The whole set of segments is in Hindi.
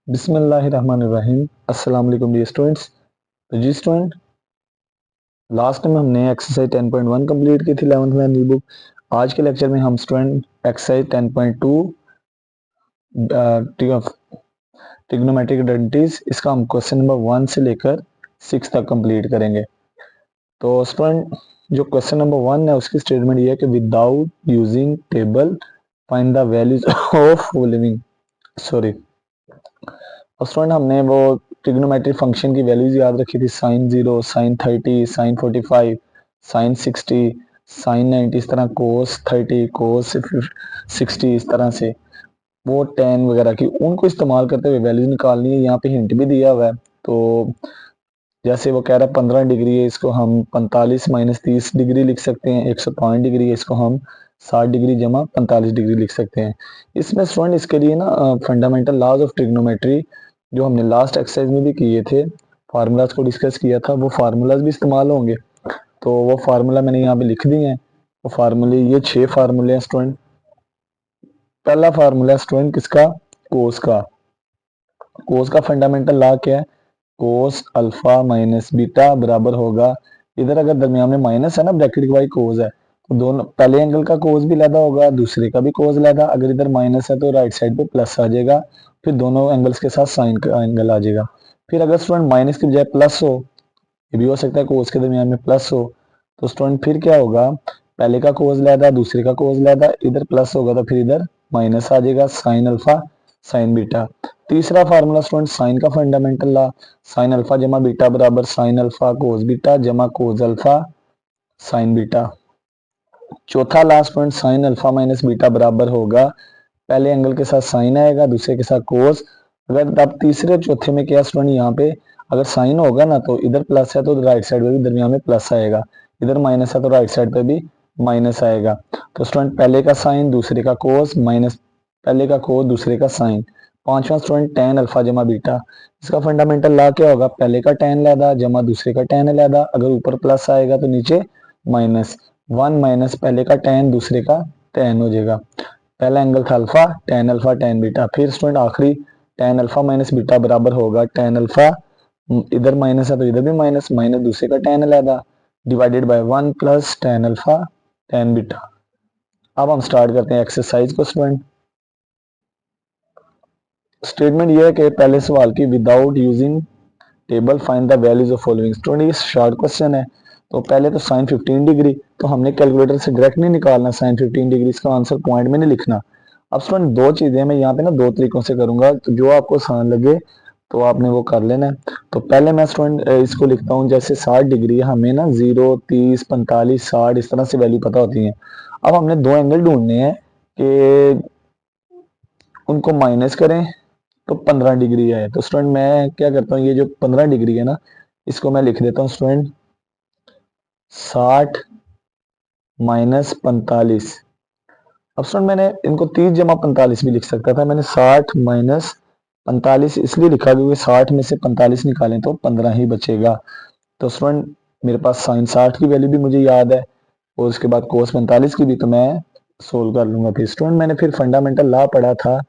बिस्मिल्लाहिर्रहमानिर्रहीम। अस्सलाम वालेकुम डियर स्टूडेंट्स। तो जी स्टूडेंट, लास्ट टाइम हमने एक्सरसाइज 10.1 कंप्लीट की थी 11th मैथ बुक। आज के लेक्चर में हम स्टूडेंट एक्सरसाइज 10.2 ट्रिग्नोमेट्रिक आइडेंटिटीज, इसका हम क्वेश्चन नंबर 1 से लेकर 6 तक कंप्लीट करेंगे। तो स्टूडेंट, जो क्वेश्चन नंबर 1 है उसकी स्टेटमेंट ये है कि without using table find the values of following. Sorry, और स्टूडेंट हमने वो ट्रिग्नोमेट्रिक फंक्शन की वैल्यूज याद रखी थी, sine 0, sine 30, sine 45, sine 60, sine 90, इस तरह कोस 30, कोस 60, इस तरह से वो टेन वगैरह की उनको इस्तेमाल करते हुए वैल्यूज निकालनी है। यहाँ पे हिंट भी दिया हुआ है। तो जैसे वो कह रहा है 15 डिग्री है, इसको हम 45 माइनस 30 डिग्री लिख सकते हैं। 105 डिग्री है, इसको हम 60 डिग्री जमा 45 डिग्री लिख सकते हैं। इसमें स्टूडेंट इसके लिए ना फंडामेंटल लॉज ऑफ ट्रिग्नोमेट्री जो हमने लास्ट एक्सरसाइज में भी किए थे, फार्मूलाज को डिस्कस किया था, वो फार्मूलाज भी इस्तेमाल होंगे। तो वो फार्मूला मैंने यहाँ पे लिख दिए हैं। वो फार्मूले, ये 6 फार्मूले हैं स्टूडेंट। पहला फार्मूला स्टूडेंट किसका? कोस का। कोस का फंडामेंटल लॉ क्या है? कोस अल्फा माइनस बीटा बराबर होगा, इधर अगर दरमियान में माइनस है ना, ब्रैकेट के भाई कोस है, तो दोनों पहले एंगल का कोस भी लैदा होगा, दूसरे का भी कोस लैदा। अगर इधर माइनस है तो राइट साइड पे प्लस आ जाएगा, फिर दोनों एंगल्स के साथ साइन का एंगल आ जाएगा। फिर अगर स्टूडेंट माइनस की बजाय प्लस हो, ये भी हो सकता है कोस के दरमियान में प्लस हो, तो स्टूडेंट फिर क्या होगा? पहले का कोस लैदा, दूसरे का कोस लैदा, इधर प्लस होगा तो फिर इधर माइनस आ जाएगा, साइन अल्फा साइन बीटा। तीसरा फार्मूला स्टूडेंट साइन का फंडामेंटल लॉ, साइन अल्फा जमा बीटा बराबर साइन अल्फा कोस बीटा जमा कोस अल्फा साइन बीटा। चौथा last point, sine alpha minus beta बराबर होगा, पहले एंगल के साथ साइन आएगा, दूसरे के साथ कोस। अगर अब तीसरे चौथे में क्या स्टूडेंट, यहाँ पे अगर साइन होगा ना तो इधर प्लस है तो राइट साइड पे भी दरमियान में प्लस आएगा, इधर माइनस है तो राइट साइड पे भी माइनस आएगा। तो स्टूडेंट पहले का साइन दूसरे का कोस माइनस पहले का कोस दूसरे का साइन। पांचवा स्टूडेंट टेन अल्फा जमा बीटा, इसका फंडामेंटल लॉ क्या होगा? पहले का टेन लैदा जमा दूसरे का टेन लैदा, अगर ऊपर प्लस आएगा तो नीचे माइनस। वन माइनस पहले का टेन दूसरे का टेन हो जाएगा। पहला एंगल था अल्फा, टेन बीटा। फिर स्टूडेंट आखिरी, टेन अल्फा माइनस बीटा बराबर होगा टेन अल्फा, इधर माइनस है तो इधर भी माइनस, माइनस दूसरे का टेन अलहदा divided by 1 plus tan alpha tan beta. अब हम स्टार्ट करते हैं एक्सरसाइज को स्टूडेंट। स्टेटमेंट यह है कि पहले सवाल की without using table find the values of following. Student ये शॉर्ट क्वेश्चन है। तो पहले तो साइन 15 डिग्री, तो हमने कैलकुलेटर से डायरेक्ट नहीं निकालना साइन 15 डिग्री, इसका आंसर पॉइंट में नहीं लिखना। अब स्टूडेंट दो चीजें मैं यहाँ पे ना दो तरीकों से करूंगा, तो जो आपको आसान लगे तो आपने वो कर लेना है। तो पहले मैं स्टूडेंट इसको लिखता हूँ, जैसे 60 डिग्री हमें ना 0, 30, 45, 60 इस तरह से वैल्यू पता होती है। अब हमने दो एंगल ढूंढने हैं कि उनको माइनस करें तो 15 डिग्री है। तो स्टूडेंट मैं क्या करता हूँ, ये जो 15 डिग्री है ना, इसको मैं लिख देता हूँ स्टूडेंट 60 माइनस 45। अब स्टूडेंट मैंने इनको 30 जमा 45 भी लिख सकता था, मैंने 60 माइनस 45 इसलिए लिखा क्योंकि 60 में से 45 निकालें तो 15 ही बचेगा। तो स्टूडेंट मेरे पास साइन 60 की वैल्यू भी मुझे याद है, और उसके बाद कोस 45 की भी, तो मैं सोल्व कर लूंगा। फिर स्टूडेंट मैंने फिर फंडामेंटल लॉ पढ़ा था,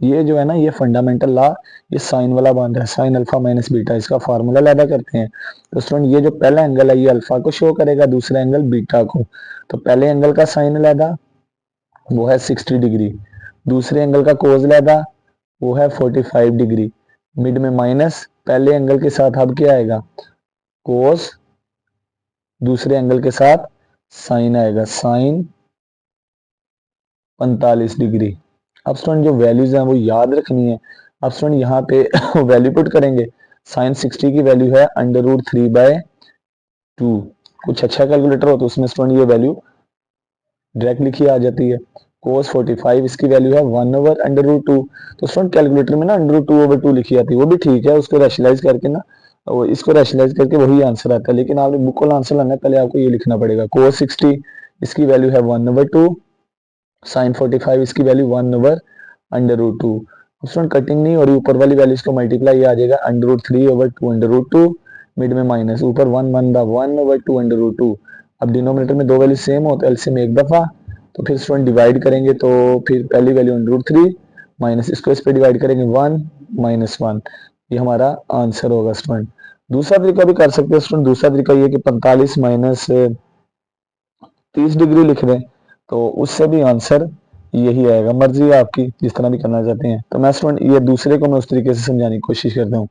ये जो है ना, ये फंडामेंटल लॉ, ये साइन वाला बन रहा है, साइन अल्फा माइनस बीटा, इसका फार्मूला लैदा करते हैं। तो स्टूडेंट ये जो पहला एंगल है ये अल्फा को शो करेगा, दूसरा एंगल बीटा को। तो पहले एंगल का साइन लैदा वो है 60 डिग्री, दूसरे एंगल का कोस लैदा वो है 45 डिग्री, मिड में माइनस, पहले एंगल के साथ अब क्या आएगा? कोस, दूसरे एंगल के साथ साइन आएगा, साइन 45 डिग्री। अब स्टूडेंट जो वैल्यूज हैं वो याद रखनी है। अब स्टूडेंट यहाँ पे वैल्यू पुट करेंगे। साइन 60 की वैल्यू है √3/2। कुछ अच्छा कैलकुलेटर हो तो उसमें स्टूडेंट ये वैल्यू डायरेक्ट लिखी आ जाती है। कोस 45 इसकी वैल्यू है 1/√2। तो स्टूडेंट कैलकुलेटर में ना √2/2 लिखी आती है, वो भी ठीक है, उसको रैशनलाइज करके ना, वो इसको रैशनलाइज करके वही आंसर आता है। लेकिन आपने बुक वाला आंसर लाना है, पहले आपको ये लिखना पड़ेगा। कोस 60 इसकी वैल्यू है 1/2, साइन 45 इसकी वैल्यू 1/√2। स्टूडेंट कटिंग नहीं हो रही, ऊपर वाली वैल्यू इसको मल्टीप्लाई आ जाएगा √3/2/2, मिड में माइनस, ऊपर 1 1 1/2/2। अब डिनोमिनेटर में दो वैल्यू सेम हो तो एलसीएम एक दफा, तो फिर स्टूडेंट डिवाइड करेंगे तो फिर पहली वैल्यू √3 माइनस इसको इस पे डिवाइड करेंगे 1, -1। ये हमारा आंसर होगा स्टूडेंट। दूसरा तरीका भी कर सकते हैं स्टूडेंट। दूसरा तरीका ये कि 45 माइनस 30 डिग्री लिख दें, तो उससे भी आंसर यही आएगा। मर्जी है आपकी, जिस तरह भी करना चाहते हैं। तो मैं स्टूडेंट ये दूसरे को मैं उस तरीके से समझाने की कोशिश करता हूँ।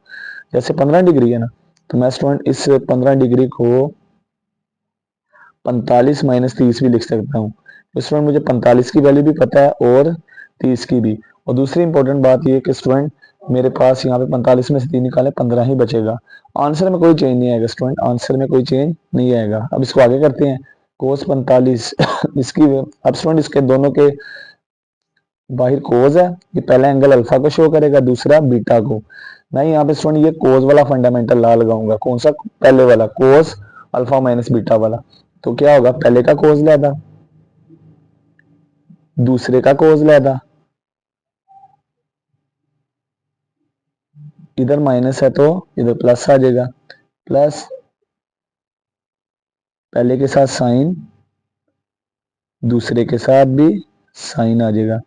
जैसे 15 डिग्री है ना, तो मैं स्टूडेंट इस 15 डिग्री को 45 माइनस 30 भी लिख सकता हूँ। तो स्टूडेंट मुझे 45 की वैल्यू भी पता है और 30 की भी। और दूसरी इंपॉर्टेंट बात ये कि स्टूडेंट मेरे पास यहाँ पे 45 में से 3 निकाले 15 ही बचेगा। आंसर में कोई चेंज नहीं आएगा स्टूडेंट, आंसर में कोई चेंज नहीं आएगा। अब इसको आगे करते हैं। कोस 45 इसकी अब स्टूडेंट इसके दोनों के बाहर कोस है, ये पहला एंगल अल्फा को शो करेगा, दूसरा बीटा को। मैं यहाँ पे स्टूडेंट ये कोस वाला फंडामेंटल ला लगाऊंगा। कौन सा? पहले वाला, कोस अल्फा माइनस बीटा वाला। तो क्या होगा, पहले का कोस लेदा, दूसरे का कोस लेदा, इधर माइनस है तो इधर प्लस आ जाएगा, प्लस पहले के साथ साइन, दूसरे के साथ भी साइन आ जाएगा।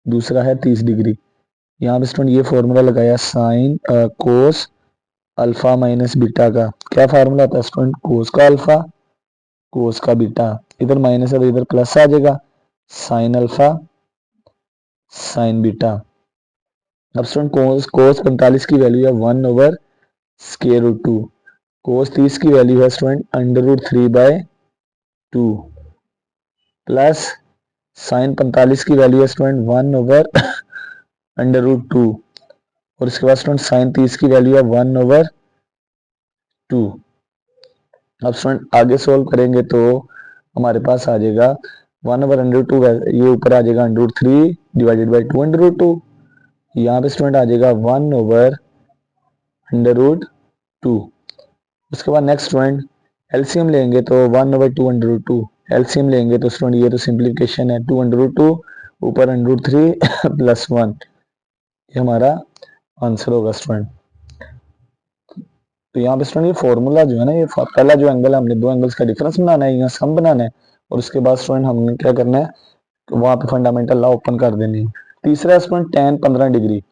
दूसरा है 30 डिग्री। यहाँ पे स्टूडेंट ये फॉर्मूला लगाया sine cos alpha minus beta का। क्या फार्मूला आता है स्टूडेंट? कोस का अल्फा कोस का बीटा। इधर माइनस है तो इधर प्लस आ जाएगा, साइन अल्फा साइन बीटा। अब स्टूडेंट कोस 45 की वैल्यू है 1/√2। कोस 30 की वैल्यू है स्टूडेंट √3/2 प्लस साइन 45 की वैल्यू है स्टूडेंट 1/√2 और इसके बाद स्टूडेंट साइन 30 की वैल्यू है 1/2। अब स्टूडेंट आगे सोल्व करेंगे तो हमारे पास आ जाएगा 1/√2, ये ऊपर आ जाएगा √3 डिवाइडेड बाई 2/√2। यहाँ पे स्टूडेंट आ जाएगा 1/√2। उसके बाद नेक्स्ट स्टूडेंट एलसीएम लेंगे तो 1/2/√2। एलसीएम लेंगे तो स्टूडेंट ये तो सिंप्लीफिकेशन है, 2/√2 ऊपर √3 प्लस 1, ये हमारा आंसर होगा स्टूडेंट। तो यहाँ पे स्टूडेंट ये फॉर्मूला जो है ना, ये पहला जो एंगल है, हमने दो एंगल्स का डिफरेंस बनाना है, यहाँ सम बनाना है, और उसके बाद स्टूडेंट हमने क्या करना है, वहां पे फंडामेंटल लॉ ओपन कर देनी है। तीसरा स्टूडेंट tan 15 डिग्री।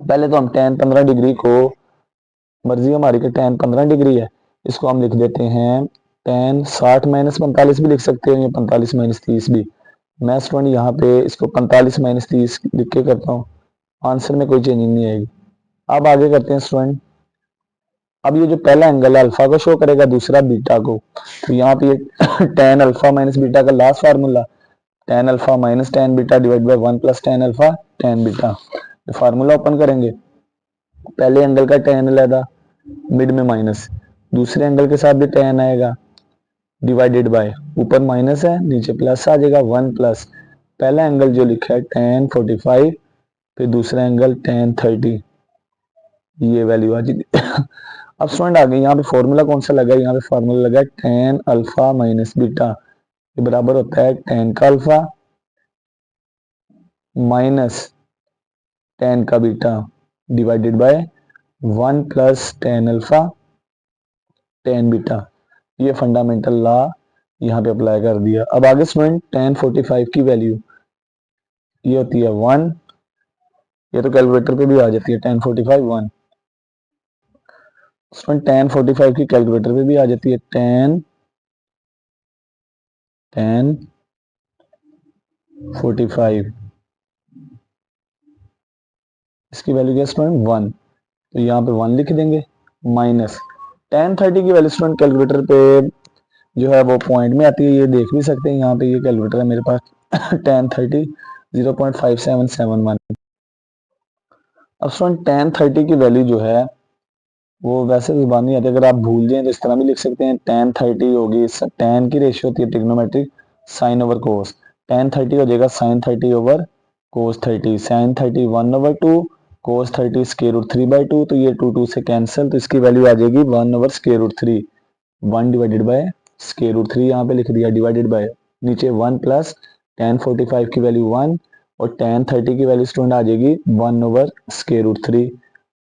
पहले तो हम tan 15 डिग्री को, मर्जी हमारी कि tan 15 डिग्री है, इसको हम लिख देते हैं tan 60 माइनस 45 भी लिख सकते हैं, या 45 माइनस 30 भी। मैं स्टूडेंट यहाँ पे इसको 45 माइनस 30 लिख के करता हूँ, आंसर में कोई चेंजिंग नहीं आएगी। अब आगे करते हैं स्टूडेंट। अब ये जो पहला एंगल है अल्फा को शो करेगा, दूसरा बीटा को। तो यहाँ पे ये tan अल्फा माइनस बीटा का last formula, tan alpha minus tan beta divide by 1 plus tan alpha tan beta. Formula open करेंगे, पहले एंगल का tan लेदा, मिड में माइनस, दूसरे एंगल के साथ भी tan आएगा, डिवाइडेड बाय, ऊपर माइनस है नीचे प्लस आ जाएगा 1 प्लस पहला एंगल जो लिखा है tan 45, फिर दूसरा एंगल tan 30, ये वैल्यू आ जाएगी। अब स्टूडेंट आ गए, यहाँ पे फॉर्मूला कौन सा लगा है? यहाँ पे फॉर्मूला लगा है tan अल्फा माइनस बीटा, ये बराबर होता है tan का अल्फा माइनस tan का beta divided by 1 plus tan alpha tan beta. ये फंडामेंटल लॉ यहाँ पे अप्लाई कर दिया। अब आगे स्टूडेंट tan 45 की वैल्यू ये होती है 1, ये तो कैलकुलेटर पे भी आ जाती है tan 45 1। स्टूडेंट tan 45 की कैलकुलेटर पे भी आ जाती है tan 45, इसकी वैल्यू क्या स्टूडेंट 1, तो यहाँ पे 1 लिख देंगे, माइनस tan 30 की वैल्यू स्टूडेंट कैलकुलेटर पे जो है वो पॉइंट में आती है, ये देख भी सकते हैं। यहाँ पे ये कैलकुलेटर है मेरे पास tan 30 0.5771। अब स्टूडेंट tan 30 की वैल्यू जो है वो वैसे जुबान नहीं आती, अगर आप भूल जाएं तो इस तरह भी लिख सकते हैं, tan 30 होगी, tan की रेशियो होती है ट्रिग्नोमेट्रिक साइन ओवर कोस, tan 30 हो जाएगा साइन 30 ओवर कोस 30, साइन 30 1/2 कोस 30 √3/2, तो ये 2 से कैंसिल, तो इसकी वैल्यू आ जाएगी 1/√3, 1 डिवाइडेड बाय √3 यहाँ पे लिख दिया, डिवाइडेड बाय नीचे 1 प्लस tan 45 की वैल्यू 1 और tan 30 की वैल्यू स्टूडेंट आ जाएगी 1/√3।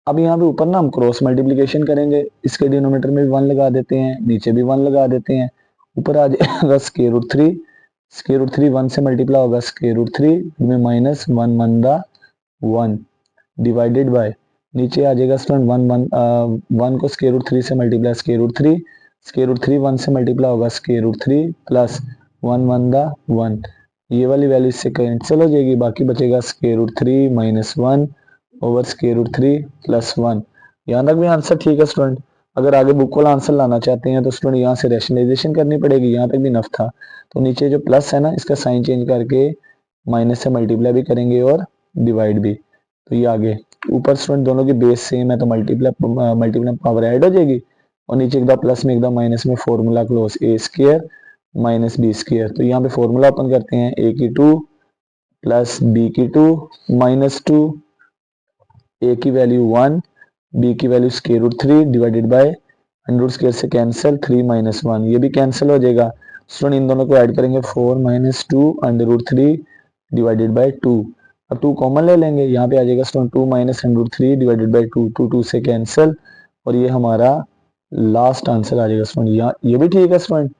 अब यहाँ पे ऊपर ना हम क्रॉस मल्टीप्लीकेशन करेंगे, इसके डिनोमिनेटर में भी 1 लगा देते हैं, नीचे भी 1 लगा देते हैं, ऊपर आ जाएगा √3 1 से मल्टीप्लाई होगा √3 में माइनस 1 1 1 डिवाइडेड बाय, नीचे आ जाएगा स्टूडेंट 1 को स्क्वायर रूट 3 से मल्टीप्लाई स्क्वायर रूट 3 1 से मल्टीप्लाई होगा स्क्वायर रूट 3 प्लस 1 ये वाली वैल्यू इससे कैंसिल हो जाएगी, बाकी बचेगा square root 3 minus 1 over square root 3 plus 1। यहाँ तक भी आंसर ठीक है स्टूडेंट। अगर आगे बुक वाला आंसर लाना चाहते हैं तो स्टूडेंट यहाँ से रैशनलाइजेशन करनी पड़ेगी, यहाँ तक भी नफ था। तो नीचे जो प्लस है ना, इसका साइन चेंज करके माइनस से मल्टीप्लाई भी करेंगे और डिवाइड भी। तो ये आगे ऊपर स्टूडेंट दोनों की बेस सेम है तो मल्टीप्लाई पावर ऐड हो जाएगी, और नीचे एकदम प्लस में एकदम माइनस में फॉर्मूला क्लोज ए स्क्वायर माइनस बी स्क्वायर। तो यहाँ पे फॉर्मूला ओपन करते हैं, ए की 2 प्लस बी की 2 माइनस 2, ए की वैल्यू 1 बी की value square root 3 divided by under root square से कैंसिल 3 माइनस 1, ये भी कैंसिल हो जाएगा। स्टूडेंट इन दोनों को ऐड करेंगे 4 minus 2 under root 3 divided by 2। अब 2 कॉमन ले लेंगे, यहाँ पे आ जाएगा student 2 minus under root 3 divided by 2, 2 से कैंसिल, और ये हमारा लास्ट आंसर आ जाएगा स्टूडेंट। यहाँ ये भी ठीक है स्टूडेंट,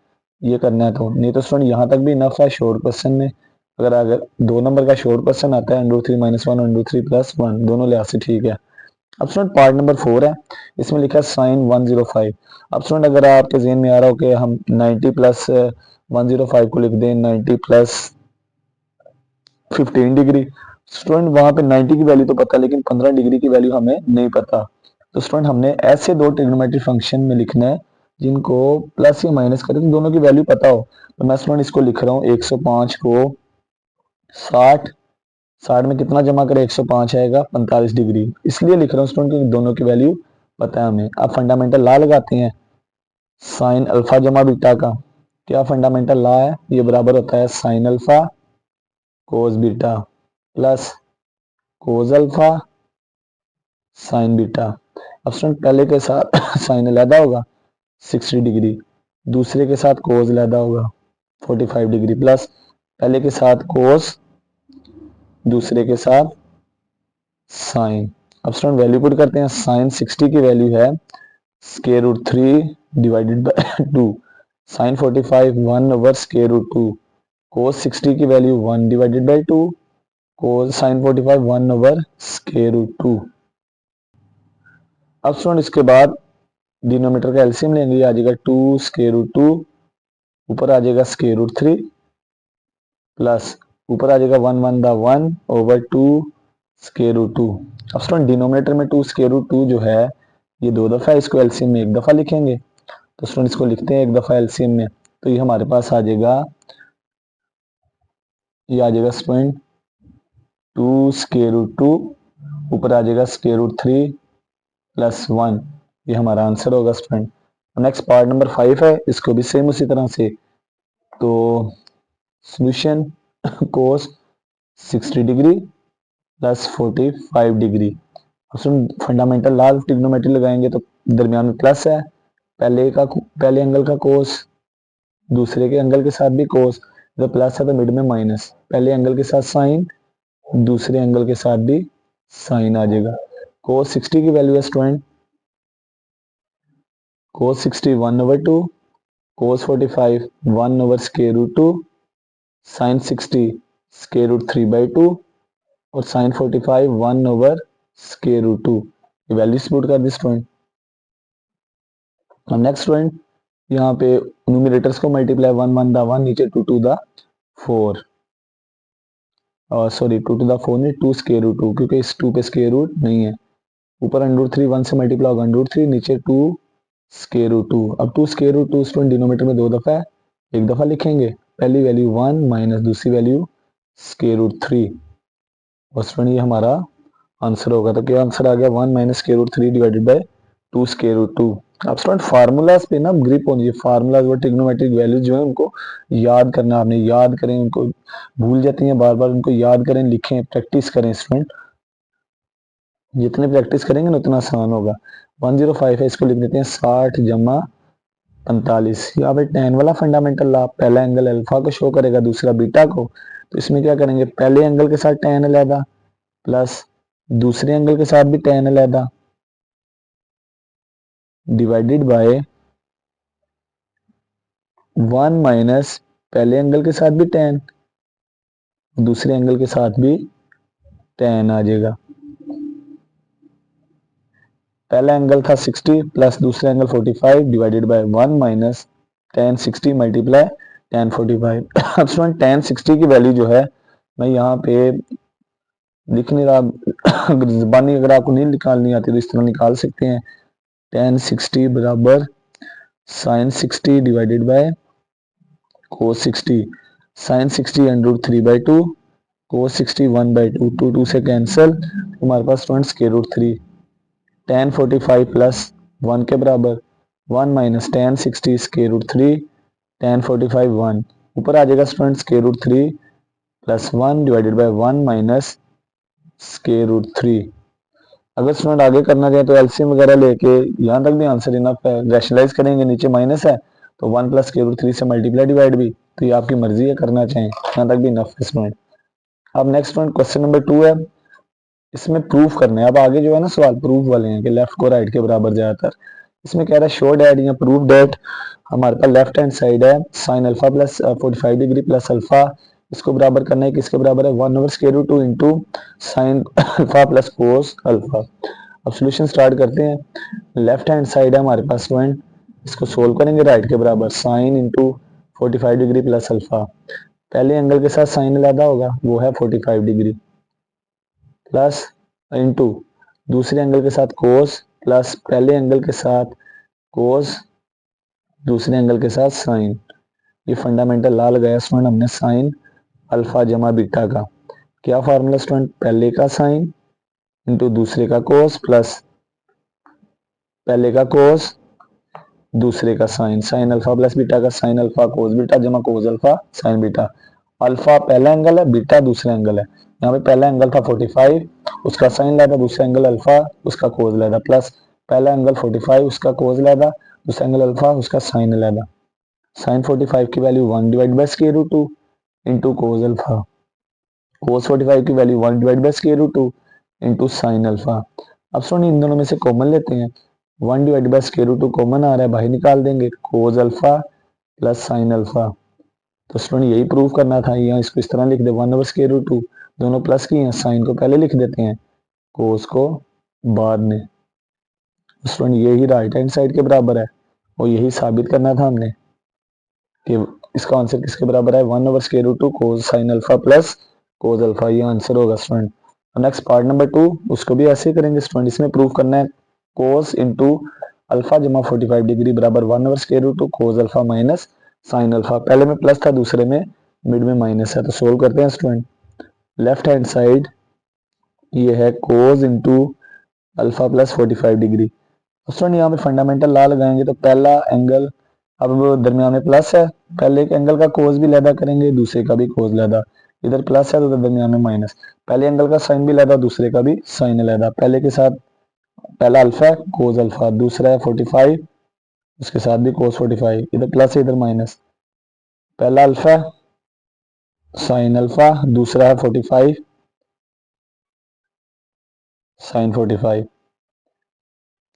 ये करना है तो, नहीं तो स्टूडेंट यहाँ तक भी इनफ है शॉर्ट क्वेश्चन में। अगर 2 नंबर का शॉर्ट क्वेश्चन आता है अंडर 3 माइनस 1 अंडर 3 प्लस 1 दोनों लिहाज से ठीक है। अब स्टूडेंट पार्ट नंबर 4 है, इसमें लिखा है साइन 105। अब स्टूडेंट अगर आपके जेहन में आ रहा हो कि हम 90 प्लस 105 को लिख दें 90 प्लस 15 डिग्री, स्टूडेंट वहां पे 90 की वैल्यू तो पता है लेकिन 15 डिग्री की वैल्यू हमें नहीं पता। तो स्टूडेंट हमने ऐसे दो ट्रिग्नोमेट्रिक फंक्शन में लिखना है जिनको प्लस या माइनस करें तो दोनों की वैल्यू पता हो। तो मैं स्टूडेंट इसको लिख रहा हूँ 105 को 60 में कितना जमा करें, 105 आएगा 45 डिग्री, इसलिए लिख रहा हूँ स्टूडेंट कि दोनों की वैल्यू पता है हमें। अब फंडामेंटल लॉ लगाते हैं, साइन अल्फा जमा बीटा का क्या फंडामेंटल लॉ है, ये बराबर होता है sine alpha cos beta plus cos alpha sine beta. अब स्टूडेंट पहले के साथ साइन अलहदा होगा 60 डिग्री, दूसरे के साथ कोस अलहदा होगा 45 डिग्री, प्लस पहले के साथ कोस दूसरे के साथ साइन। अब स्टूडेंट वैल्यू पुट करते हैं, साइन 60 की वैल्यू है square root 3 divided by 2, sine 45 1 over square root 2, cos 60 की value 1 divided by 2, cos sine 45 1 over square root 2। अब स्टूडेंट इसके बाद डिनोमीटर का एलसीएम लेंगे, आ जाएगा 2 स्क्वायर रूट 2, ऊपर आ जाएगा स्क्वायर रूट 3 प्लस ऊपर आ जाएगा 1 1 दा 1 ओवर 2 स्क्वायर रूट 2। अब स्टूडेंट डिनोमिनेटर में 2 स्क्वायर रूट 2 जो है ये 2 दफा है, इसको एलसीएम में 1 दफा लिखेंगे। तो स्टूडेंट इसको लिखते हैं 1 दफा एलसीएम में, तो ये हमारे पास आ जाएगा, ये आ जाएगा स्टूडेंट 2 स्क्वायर रूट 2 ऊपर आ जाएगा स्क्वायर रूट 3 प्लस 1, ये हमारा आंसर होगा स्टूडेंट। नेक्स्ट पार्ट नंबर 5 है, इसको भी सेम उसी तरह से, तो solution cos 60 degree plus 45 degree. Fundamental law of trigonometry लगाएंगे तो दरमियान में प्लस है, पहले एंगल का कोस दूसरे के एंगल के साथ भी कोस, जब प्लस है तो मिड में माइनस, पहले एंगल के साथ साइन दूसरे एंगल के साथ भी साइन आ जाएगा। कोस 60 की वैल्यू है student cos 60 1 over 2, cos 45 1 over square root 2, sine 60 square root 3 by 2 और साइन 45 1 ओवर स्क्वायर रूट 2, ये वैल्यू पुट कर दी स्टूडेंट। अब नेक्स्ट स्टूडेंट यहाँ पे न्यूमरेटर्स को मल्टीप्लाई 1 1 दा 1 नीचे 2 2 दा 4, सॉरी 2 टू दा 4 नहीं 2 स्क्वायर रूट 2, क्योंकि इस 2 पे स्क्वायर रूट नहीं है, ऊपर अंडर रूट 3 1 से मल्टीप्लाई होगा अंडर रूट 3, नीचे 2 स्क्वायर रूट 2। अब 2 स्क्वायर रूट 2 स्टूडेंट डिनोमिनेटर में 2 दफा है, 1 दफा लिखेंगे, पहली वैल्यू 1 माइनस दूसरी वैल्यू स्क्वायर रूट 3, और स्टूडेंट ये हमारा आंसर होगा। तो क्या आंसर आ गया 1 minus square root 3 divided by 2 square root 2। अब स्टूडेंट फार्मूलाज पे ना ग्रिप होनी चाहिए, फार्मूलाज और ट्रिग्नोमेट्रिक वैल्यूज जो है उनको याद करना, आपने याद करें, उनको भूल जाती हैं बार बार, उनको याद करें, लिखें, प्रैक्टिस करें स्टूडेंट, जितने प्रैक्टिस करेंगे ना उतना आसान होगा। 105 है, इसको लिख देते हैं 60 जमा 45। यहाँ पे tan वाला फंडामेंटल लॉ, पहला एंगल अल्फा को शो करेगा दूसरा बीटा को, तो इसमें क्या करेंगे, पहले एंगल के साथ tan अलहदा प्लस दूसरे एंगल के साथ भी tan अलहदा डिवाइडेड बाय 1 माइनस पहले एंगल के साथ भी tan दूसरे एंगल के साथ भी tan आ जाएगा। पहला एंगल था 60 प्लस दूसरा angle 45 divided by 1 minus tan 60 multiply tan 45। अब स्टूडेंट tan 60 की वैल्यू जो है मैं यहाँ पे लिख नहीं रहा, जुबानी अगर आपको नहीं निकालनी आती तो इस तरह निकाल सकते हैं। tan 60 बराबर sin 60 divided by cos 60, sin 60 √3/2, cos 60 1/2, 2 से कैंसिल, हमारे पास student square root 3, tan 45 plus 1 के बराबर 1 minus tan 60 square root 3, tan 45 1, ऊपर आ जाएगा student square root 3 plus 1 divided by 1 minus square root 3। अगर स्टूडेंट आगे करना चाहे तो एलसीएम वगैरह लेके यहाँ तक भी आंसर इनफ है, रैशनलाइज करेंगे, नीचे माइनस है तो 1 प्लस स्क्वायर रूट 3 से मल्टीप्लाई डिवाइड भी, तो ये आपकी मर्जी है करना चाहें, यहाँ तक भी इनफ है स्टूडेंट। अब नेक्स्ट स्टूडेंट क्वेश्चन नंबर 2 है, इसमें प्रूफ करना है। अब आगे जो है ना सवाल प्रूफ वाले हैं कि लेफ्ट को राइट के बराबर ज्यादातर। इसमें कह रहा है शो डैट या प्रूफ डैट, हमारे पास लेफ्ट हैंड साइड है sine alpha plus 45 degree plus alpha, इसको बराबर करना है किसके बराबर है 1 over square root 2 into sine alpha plus cos alpha. अब सोल्यूशन स्टार्ट करते हैं। लेफ्ट हैंड साइड है हमारे पास स्टूडेंट, इसको सोल्व करेंगे राइट के बराबर sine into 45 degree plus alpha, पहले एंगल के साथ साइन अलग होगा वो है 45 डिग्री प्लस इंटू दूसरे एंगल के साथ कोस प्लस पहले एंगल के साथ कोस दूसरे एंगल के साथ साइन, ये फंडामेंटल ला लगाया स्टूडेंट हमने साइन अल्फा जमा बीटा का। क्या फार्मूला स्टूडेंट, पहले का साइन इंटू दूसरे का कोस प्लस पहले का कोस दूसरे का sine, sine alpha plus beta का साइन अल्फा कोस बीटा जमा cos alpha sine beta. Alpha पहला एंगल है, बीटा दूसरा एंगल है, यहाँ पे पहला एंगल था 45 उसका साइन लेदा, दूसरा एंगल अल्फा उसका कोस लेदा, प्लस पहला एंगल 45 उसका कोस लेदा, दूसरा एंगल अल्फा उसका साइन लेदा। साइन 45 की value 1 divide by square root 2 into cos alpha, cos 45 की value 1 divide by square root 2 into sine alpha. अब सुनिए इन दोनों में से कॉमन लेते हैं, 1 divide by square root 2 common आ रहा है, बाहर निकाल देंगे cos alpha plus sine alpha. तो स्टूडेंट यही प्रूव करना था, यहाँ इसको इस तरह लिख दे 1 ओवर स्क्वायर रूट 2, दोनों प्लस की हैं, साइन को पहले लिख देते हैं कोस को बाद में। स्टूडेंट यही राइट हैंड साइड के बराबर है और यही साबित करना था हमने कि इसका आंसर किसके बराबर है 1 over square root 2 cos sine alpha plus cos alpha, ये आंसर होगा स्टूडेंट। नेक्स्ट पार्ट नंबर 2, उसको भी ऐसे ही करेंगे स्टूडेंट, इसमें प्रूव करना है कोस इंटू अल्फा जमा 45 डिग्री बराबर 1 over square root 2 cos alpha minus sine alpha, पहले में प्लस था दूसरे में मिड में माइनस है, तो सोल्व करते हैं स्टूडेंट। लेफ्ट हैंड साइड ये है cos into alpha plus 45 degree. Student यहाँ पे फंडामेंटल ला लगाएंगे तो पहला एंगल, अब दरमियान में प्लस है, पहले एक एंगल का कोस भी लैदा करेंगे दूसरे का भी कोस लैदा, इधर प्लस है तो दरमियान में माइनस, पहले एंगल का साइन भी लैदा दूसरे का भी साइन लैदा, पहले के साथ पहला अल्फा है कोस अल्फा, दूसरा है 45 उसके साथ भी कोस 45, इधर प्लस है इधर माइनस, पहला अल्फा साइन अल्फा दूसरा है 45 साइन 45,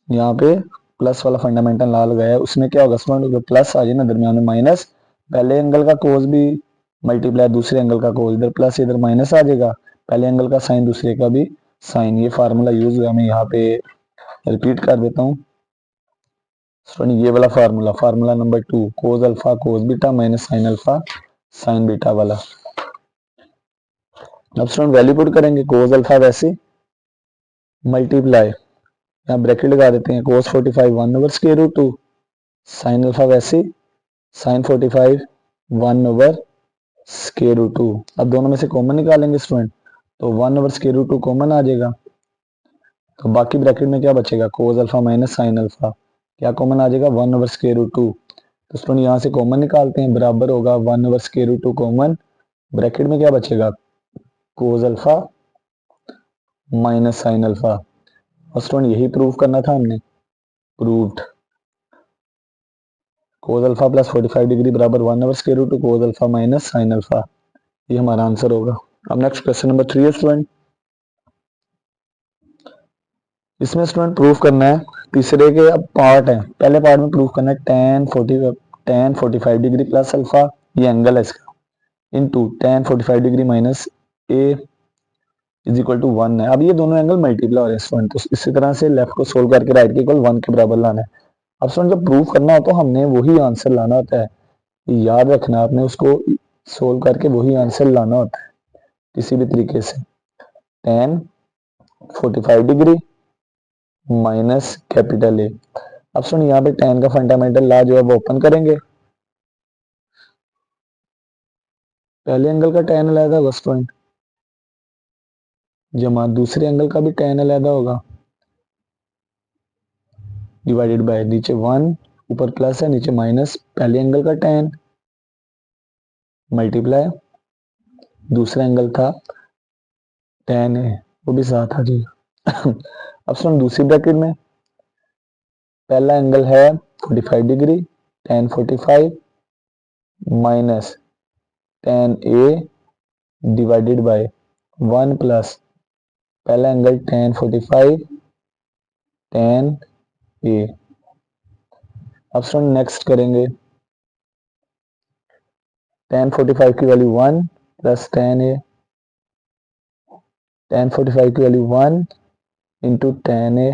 यहाँ पे प्लस वाला फंडामेंटल ला लगाया, उसमें क्या होगा स्टूडेंट प्लस आ जाए ना दरमियान में माइनस, पहले एंगल का कोस भी मल्टीप्लाई दूसरे एंगल का कोस, इधर प्लस इधर माइनस आ जाएगा, पहले एंगल का साइन दूसरे का भी साइन, ये फार्मूला यूज हुआ, मैं यहाँ पे रिपीट कर देता हूँ स्टूडेंट, ये वाला formula, formula number 2 cos alpha cos beta minus sine alpha sine beta वाला। अब स्टूडेंट वैल्यू पुट करेंगे, कोस अल्फा वैसे मल्टीप्लाई, यहाँ ब्रैकेट लगा देते हैं cos 45 1 over square root 2 sine alpha वैसे साइन 45 1 ओवर स्क्वायर रूट 2, अब दोनों में से कॉमन निकालेंगे स्टूडेंट तो 1 ओवर स्क्वायर रूट 2 कॉमन आ जाएगा, तो बाकी ब्रैकेट में क्या बचेगा cos alpha minus sine alpha, क्या कॉमन आ जाएगा 1 ओवर स्क्वायर रूट 2, तो स्टूडेंट यहाँ से कॉमन निकालते हैं, बराबर होगा 1 over square root 2 common, bracket में क्या बचेगा cos alpha minus sine alpha, और स्टूडेंट यही प्रूव करना था हमने, proved cos alpha plus 45 degree बराबर 1 over square root 2 cos alpha minus sine alpha, ये हमारा आंसर होगा। अब नेक्स्ट क्वेश्चन नंबर 3 है स्टूडेंट, इसमें स्टूडेंट प्रूफ करना है तीसरे के, अब पार्ट है, पहले पार्ट में प्रूफ करना है tan 45 डिग्री प्लस अल्फा, ये एंगल है इसका, into tan 45 degree minus A is equal to 1 है। अब ये दोनों एंगल मल्टीप्लाई हो रहे हैं स्टूडेंट, तो इसी तरह से लेफ्ट को सोल्व करके राइट के इक्वल 1 के बराबर लाना है। अब स्टूडेंट जब प्रूव करना हो तो हमने वही आंसर लाना होता है, याद रखना आपने, उसको सोल्व करके वही आंसर लाना होता है किसी भी तरीके से। tan 45 degree minus capital A. अब सुन यहाँ पे tan का फंडामेंटल लॉ जो है वो ओपन करेंगे, पहले एंगल का tan अलग होगा स्टूडेंट, जमा दूसरे एंगल का भी tan अलग होगा, डिवाइडेड बाय नीचे 1, ऊपर प्लस है नीचे माइनस, पहले एंगल का tan मल्टीप्लाई दूसरा एंगल था tan है वो भी साथ आ जाएगा। अब सुन दूसरी ब्रैकेट में पहला एंगल है 45 degree, tan 45 minus tan A divided by 1 plus पहला एंगल tan 45 tan ए। अब सुन नेक्स्ट करेंगे, tan 45 की वैल्यू 1 प्लस tan ए, tan 45 की वैल्यू 1 इंटू tan ए,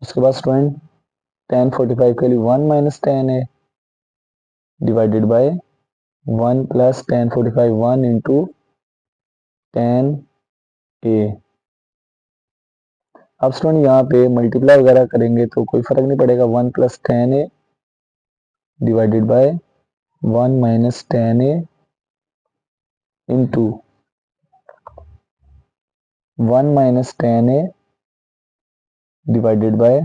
उसके बाद स्टूडेंट tan 45 की value 1 minus tan A divided by 1 plus tan 45 1 into tan ए। अब स्टूडेंट यहाँ पे मल्टीप्लाई वगैरह करेंगे तो कोई फर्क नहीं पड़ेगा, 1 plus tan A divided by 1 minus tan A into 1 minus tan A divided by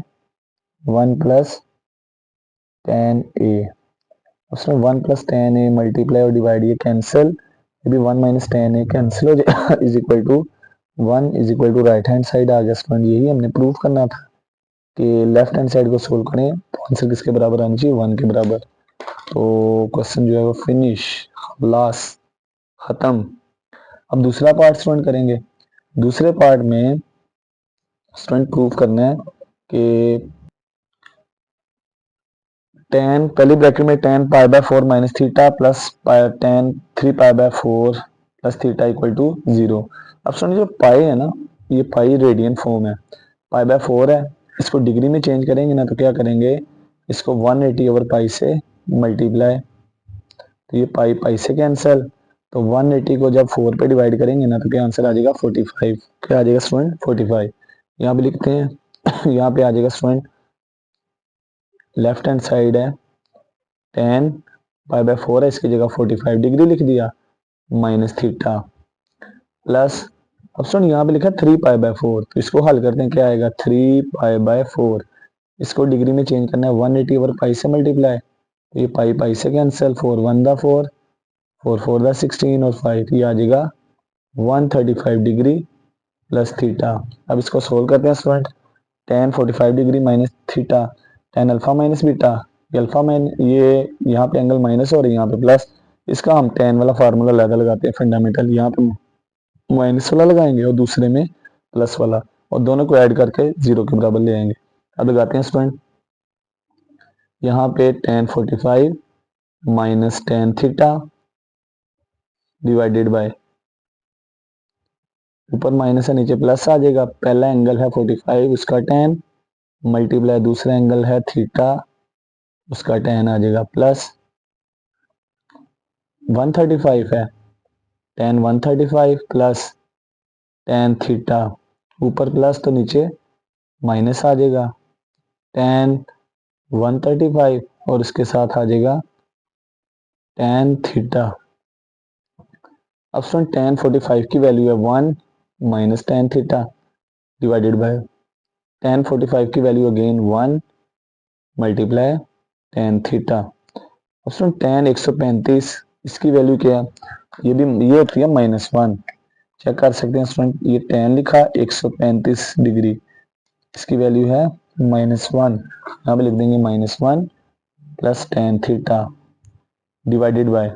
1 plus tan A. उसमें 1 प्लस tan ए मल्टीप्लाई और डिवाइड ये कैंसिल, ये भी 1 माइनस tan ए कैंसिल हो जाएगा, is equal to 1 is equal to right hand side आ गया स्टूडेंट। यही हमने प्रूव करना था कि लेफ्ट हैंड साइड को सोल्व करें तो आंसर किसके बराबर आनी चाहिए, 1 के बराबर। तो क्वेश्चन जो है वो फिनिश, लास्ट, खत्म। अब दूसरा पार्ट स्टूडेंट करेंगे। दूसरे पार्ट में स्टूडेंट प्रूव करना है कि tan पहली ब्रैकेट में tan pi by 4 minus theta plus tan 3 pi by 4 plus theta equal to 0। अब सुनिए जो पाई है ना, ये पाई रेडियन फॉर्म है, पाई बाय 4 है, इसको डिग्री में चेंज करेंगे ना तो क्या करेंगे, इसको 180 ओवर पाई से मल्टीप्लाई, तो ये पाई पाई से कैंसिल, तो 180 को जब 4 पे डिवाइड करेंगे ना तो क्या आंसर आ जाएगा 45। क्या आ जाएगा स्टूडेंट 45। यहाँ पे लिखते हैं यहाँ पे आ जाएगा स्टूडेंट, लेफ्ट हैंड साइड है tan पाई बाय 4 है, इसकी जगह 45 डिग्री लिख दिया माइनस थीटा प्लस, अब सुन यहाँ पे लिखा 3 पाई बाय 4, तो इसको हल करते हैं, क्या आएगा 3 पाई बाय 4, इसको डिग्री में चेंज करना है 180 ओवर पाई से मल्टीप्लाई, तो ये पाई पाई से कैंसिल, 4 1 दा 4, 4 4 दा 16 और 5, ये आ जाएगा 135 डिग्री प्लस थीटा। अब इसको सोल्व करते हैं student, tan 45 degree minus theta, tan alpha minus beta, ये अल्फा ये यहाँ पे एंगल माइनस हो रही है, यहाँ पे प्लस, इसका हम tan वाला फार्मूला अलग लगाते हैं फंडामेंटल, यहाँ पे माइनस वाला लगाएंगे और दूसरे में प्लस वाला, और दोनों को ऐड करके 0 के बराबर ले आएंगे। अब लगाते हैं स्टूडेंट, यहाँ पे tan 45 minus tan theta divided bye, ऊपर माइनस है नीचे प्लस आ जाएगा, पहला एंगल है 45 उसका tan मल्टीप्लाई दूसरा एंगल है थीटा उसका tan आ जाएगा प्लस 135 है, tan 135 प्लस tan थीटा, ऊपर प्लस तो नीचे माइनस आ जाएगा, tan 135 और इसके साथ आ जाएगा tan थीटा। अब स्टूडेंट tan 45 की वैल्यू है 1 minus tan theta divided bye tan 45 की value again 1 multiply tan theta. अब स्टूडेंट tan 135 इसकी वैल्यू क्या है, ये होती है -1, चेक कर सकते हैं स्टूडेंट, ये tan लिखा 135 डिग्री, इसकी वैल्यू है -1, यहाँ पे लिख देंगे -1 plus tan theta divided by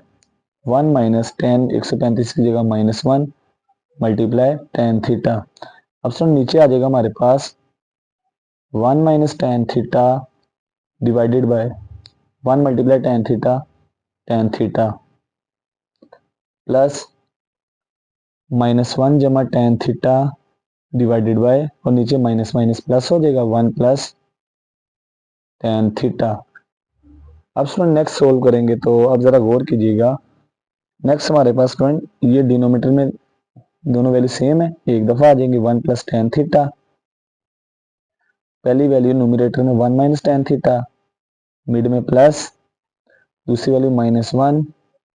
1 minus tan 135 की जगह -1 मल्टीप्लाई tan थीटा। अब सुन नीचे आ जाएगा हमारे पास 1 minus tan theta divided by 1 multiply tan theta plus -1 जमा tan थीटा डिवाइडेड बाय, और नीचे माइनस माइनस प्लस हो जाएगा 1 प्लस tan थीटा। अब स्टूडेंट नेक्स्ट सोल्व करेंगे, तो अब जरा गौर कीजिएगा। नेक्स्ट हमारे पास स्टूडेंट ये डिनोमिनेटर में दोनों वैल्यू सेम है, एक दफा आ जाएंगे 1 प्लस tan थीटा, पहली वैल्यू न्यूमरेटर में 1 माइनस tan थीटा, मिड में प्लस, दूसरी वैल्यू -1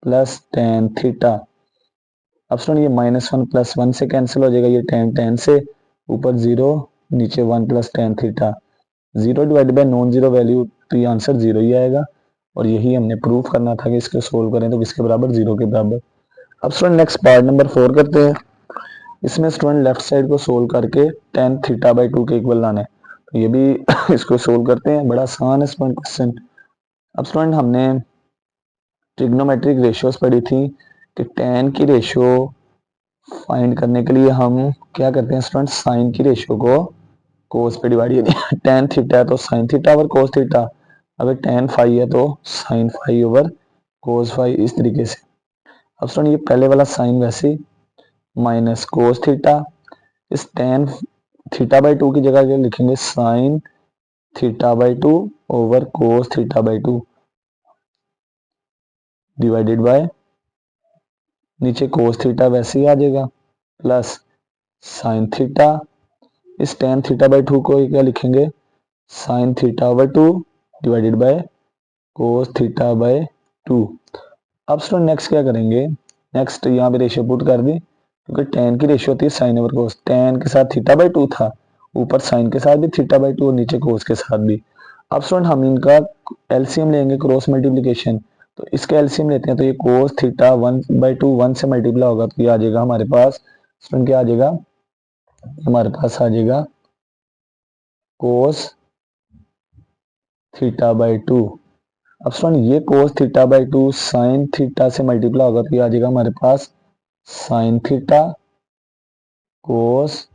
प्लस tan थीटा। अब स्टूडेंट ये -1 प्लस 1 से कैंसिल हो जाएगा, ये tan से, ऊपर 0, नीचे 1 plus tan theta. 0 divide by non zero value, तो ये आंसर 0 ही आएगा, और यही हमने प्रूफ करना था कि इसको सोल्व करें तो किसके बराबर, 0 के बराबर। अब स्टूडेंट नेक्स्ट पार्ट नंबर 4 करते हैं। इसमें स्टूडेंट लेफ्ट साइड को सोल्व करके tan थीटा बाई 2 के इक्वल लाना है, तो ये भी इसको सोल्व करते हैं, बड़ा आसान है स्टूडेंट क्वेश्चन। अब स्टूडेंट हमने ट्रिग्नोमेट्रिक रेशियोज पढ़ी थी कि tan की रेशियो फाइंड करने के लिए हम क्या करते हैं स्टूडेंट, साइन की रेशियो को कोस पे डिवाइड किया। tan थीटा है तो sine theta over cos theta, अगर tan फाई है तो sine phi over cos phi, इस तरीके से। अब स्टूडेंट ये पहले वाला साइन वैसे माइनस कोस थीटा, इस tan थीटा बाई 2 की जगह क्या लिखेंगे, sign theta by 2 over cos theta by 2 divided by, नीचे कोस थीटा वैसे ही आ जाएगा, प्लस साइन थीटा, इस tan थीटा बाई 2 को क्या लिखेंगे, sign theta over 2 divided by cos theta by 2। अब स्टूडेंट नेक्स्ट क्या करेंगे, नेक्स्ट यहाँ पे रेशियो पुट कर दी, क्योंकि tan की रेशियो होती है साइन ओवर कोस, tan के साथ थीटा बाई 2 था, ऊपर साइन के साथ भी थीटा बाई 2 और नीचे कोस के साथ भी। अब स्टूडेंट हम इनका एलसीएम लेंगे, क्रॉस मल्टीप्लिकेशन, तो इसका एलसीएम लेते हैं, तो ये कोस थीटा 1/2 1 से मल्टीप्लाई होगा, तो ये आ जाएगा हमारे पास स्टूडेंट, क्या आ जाएगा, हमारे पास आ जाएगा कोस थीटा बाई 2। अब स्टूडेंट ये cos theta by 2 sine theta से मल्टीप्लाई होगा, तो ये आ जाएगा हमारे पास sine theta cos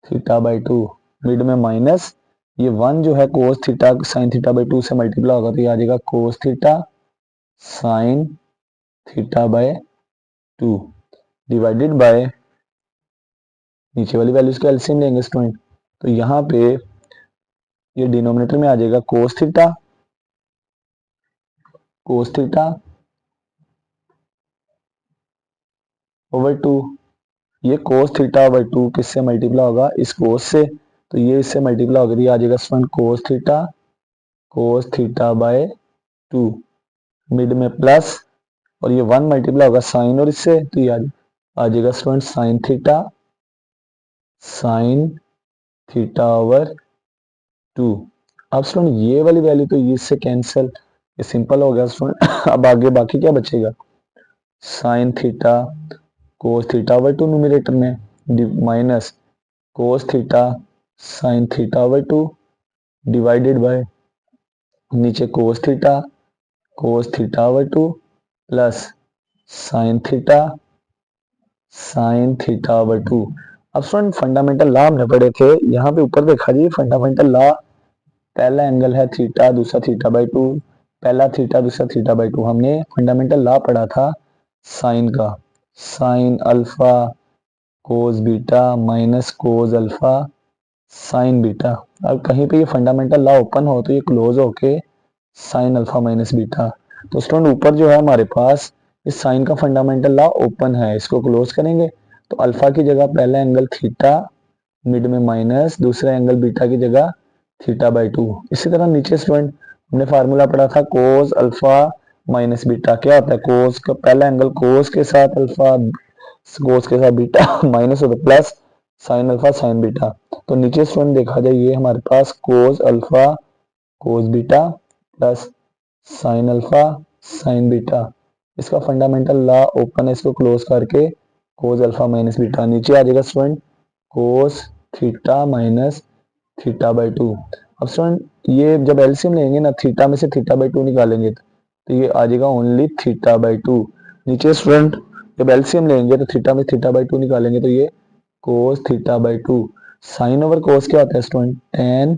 theta by 2, mid में माइनस, ये 1 जो है cos theta sine theta by 2 से मल्टीप्लाई होगा, तो ये आ जाएगा cos theta sine theta by 2 divided by, नीचे वाली वैल्यूज का एलसीएम लेंगे स्टूडेंट, तो यहाँ पे ये डिनोमिनेटर में आ जाएगा कोस थीटा ओवर 2, ये कोस थीटा ओवर 2 किससे मल्टीप्लाई होगा, इस कोस से, तो ये इससे मल्टीप्लाई होगा, तो ये आ जाएगा student cos theta by 2, mid में प्लस, और ये 1 मल्टीप्लाई होगा साइन और इससे, तो ये आ जाएगा स्टूडेंट साइन थीटा ओवर 2। अब स्टूडेंट ये वाली वैल्यू तो ये इससे कैंसिल, ये सिंपल हो गया स्टूडेंट। अब आगे बाकी क्या बचेगा, sine theta cos theta over 2 numerator में, minus cos theta sine theta over 2 divided by, नीचे cos theta over 2 plus sine theta over 2। अब स्टूडेंट फंडामेंटल लॉ हमने पढ़े थे, यहाँ पे ऊपर देखा जी, फंडामेंटल लॉ, पहला एंगल है थीटा, दूसरा थीटा बाई 2, पहला थीटा दूसरा थीटा बाई 2, हमने फंडामेंटल लॉ पढ़ा था साइन का, sine alpha cos beta minus cos alpha sine beta. अब कहीं पे ये फंडामेंटल लॉ ओपन हो तो ये क्लोज होके साइन अल्फा माइनस बीटा, तो स्टूडेंट ऊपर जो है हमारे पास इस साइन का फंडामेंटल लॉ ओपन है, इसको क्लोज करेंगे, तो अल्फा की जगह पहला एंगल थीटा, मिड में माइनस, दूसरा एंगल बीटा की जगह थीटा बाई 2। इसी तरह नीचे स्टूडेंट हमने फार्मूला पढ़ा था कोस अल्फा माइनस बीटा, क्या होता है, कोस का पहला एंगल कोस के साथ अल्फा, कोस के साथ बीटा माइनस होता है plus sine alpha sine beta, तो नीचे स्टूडेंट देखा जाए ये हमारे पास cos alpha cos beta plus sine alpha sine beta, इसका फंडामेंटल लॉ ओपन है, इसको क्लोज करके कोस अल्फा माइनस बीटा, नीचे आ जाएगा student cos theta minus theta by 2। अब स्टूडेंट ये जब एलसीएम लेंगे ना, थीटा में से थीटा बाई 2 निकालेंगे, तो ये आ जाएगा ओनली थीटा बाई 2। नीचे स्टूडेंट जब एलसीएम लेंगे तो थीटा में थीटा बाई 2 निकालेंगे, तो ये cos theta by 2, sine over cos क्या होता है स्टूडेंट, टेन